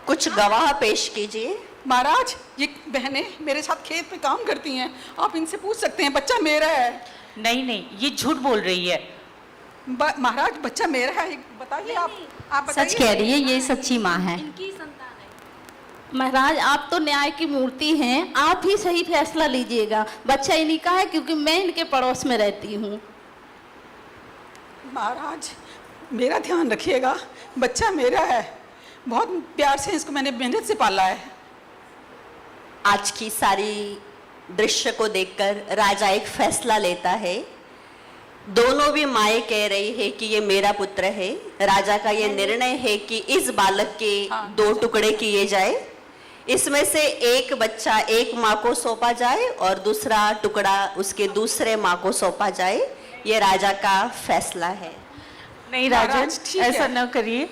कुछ गवाह पेश कीजिए। महाराज, ये बहनें मेरे साथ खेत में काम करती हैं, आप इनसे पूछ सकते हैं, बच्चा मेरा है। नहीं नहीं, ये झूठ बोल रही है। महाराज बच्चा मेरा है, बताइए आप बताइए। सच कह रही है, ये सच्ची माँ है। महाराज आप तो न्याय की मूर्ति हैं, आप ही सही फैसला लीजिएगा। बच्चा इन्हीं का है क्योंकि मैं इनके पड़ोस में रहती हूँ। महाराज मेरा ध्यान रखिएगा, बच्चा मेरा है, बहुत प्यार से इसको मैंने मेहनत से पाला है। आज की सारी दृश्य को देखकर राजा एक फैसला लेता है। दोनों भी माएँ कह रही है कि ये मेरा पुत्र है। राजा का ये निर्णय है कि इस बालक के 2 टुकड़े किए जाए, इसमें से एक बच्चा एक माँ को सौंपा जाए और दूसरा टुकड़ा उसके दूसरे माँ को सौंपा जाए। ये राजा का फैसला है। नहीं राजन, ऐसा न करिए,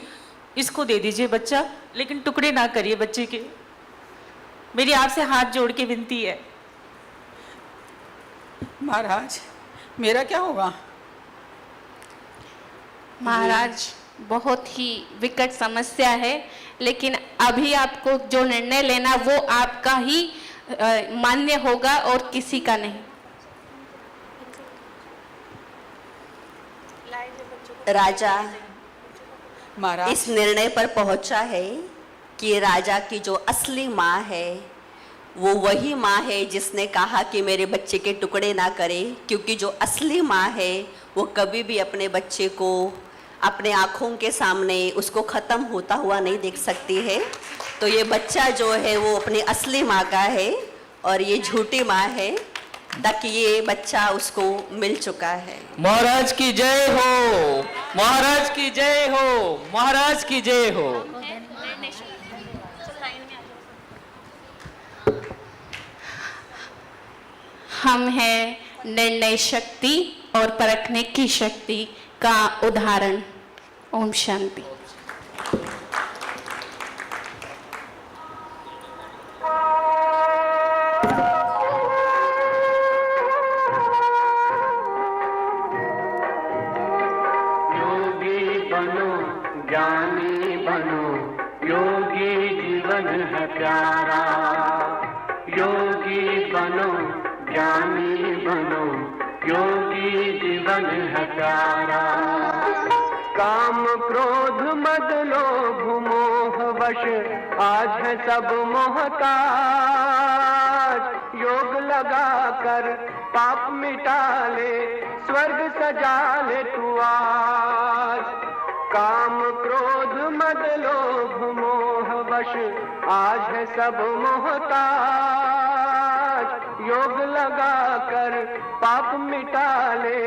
इसको दे दीजिए बच्चा, लेकिन टुकड़े ना करिए बच्चे के। मेरी आपसे हाथ जोड़ के विनती है। महाराज मेरा क्या होगा? महाराज बहुत ही विकट समस्या है, लेकिन अभी आपको जो निर्णय लेना वो आपका ही मान्य होगा और किसी का नहीं। राजा महाराज इस निर्णय पर पहुंचा है कि राजा की जो असली माँ है वो वही माँ है जिसने कहा कि मेरे बच्चे के टुकड़े ना करे, क्योंकि जो असली माँ है वो कभी भी अपने बच्चे को अपने आँखों के सामने उसको ख़त्म होता हुआ नहीं देख सकती है। तो ये बच्चा जो है वो अपनी असली माँ का है और ये झूठी माँ है, ताकि ये बच्चा उसको मिल चुका है। महाराज की जय हो, महाराज की जय हो, महाराज की जय हो। हम हैं निर्णय शक्ति और परखने की शक्ति का उदाहरण। ओम शांति। योगी बनो, ज्ञानी बनो, योगी जीवन है प्यारा। योगी बनो, ज्ञानी बनो, योगी जीवन है प्यारा। काम क्रोध मद लोभ मोह वश आज है सब मोहताज। योग लगा कर पाप मिटा ले, स्वर्ग सजा ले तू आज। काम क्रोध मद लोभ मोह वश आज है सब मोहताज। योग लगा कर पाप मिटा ले,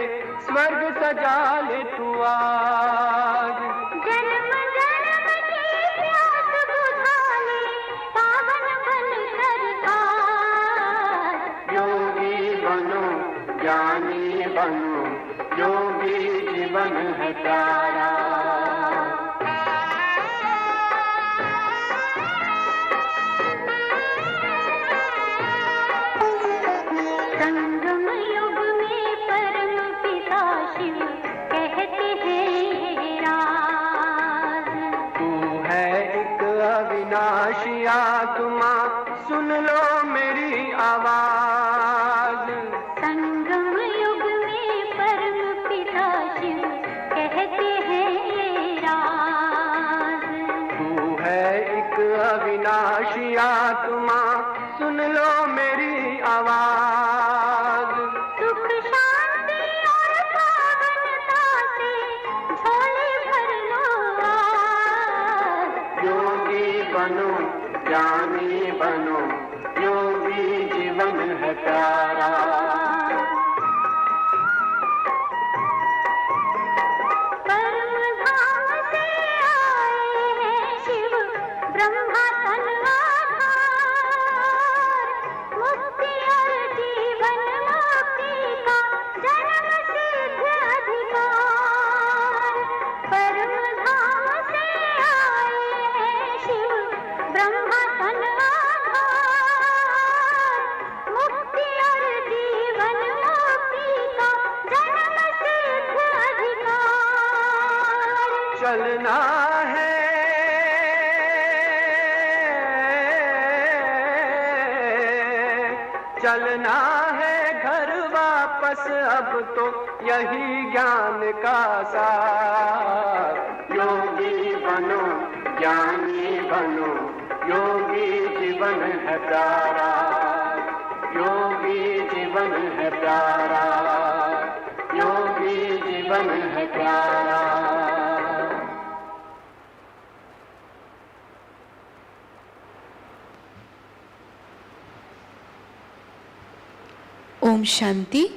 स्वर्ग सजा ले तू आज। जन्म जन्म की प्यास बुझा ले, पावन बन कर आज। योगी बनो, ज्ञानी बनो, योगी जीवन है प्यारा। संगम युग में परम पिता शिव कहते हैं राज। तू है एक अविनाशी आत्मा, सुन लो मेरी आवाज। संगम युग में परम पिता शिव कहते हैं राज। तू है एक अविनाशी आत्मा, सुन लो मेरी आवाज। सुख शांति और पावनता से झोले भर लो आज। योगी बनो, ज्ञानी बनो, योगी जीवन है प्यारा। परम धाम से आए हैं शिव ब्रह्मा तन आधार। मुक्ति और जीवन मुक्ति का जन्म सिद्ध अधिकार। परम धाम से आए हैं शिव ब्रह्मा तन आधार। मुक्ति और जीवन मुक्ति का जन्म सिद्ध अधिकार। चलना है चलना है घर वापस बस अब तो यही ज्ञान का सार। योगी बनो ज्ञानी बनो, योगी जीवन है प्यारा, योगी जीवन है प्यारा, योगी जीवन है प्यारा। ओम शांति।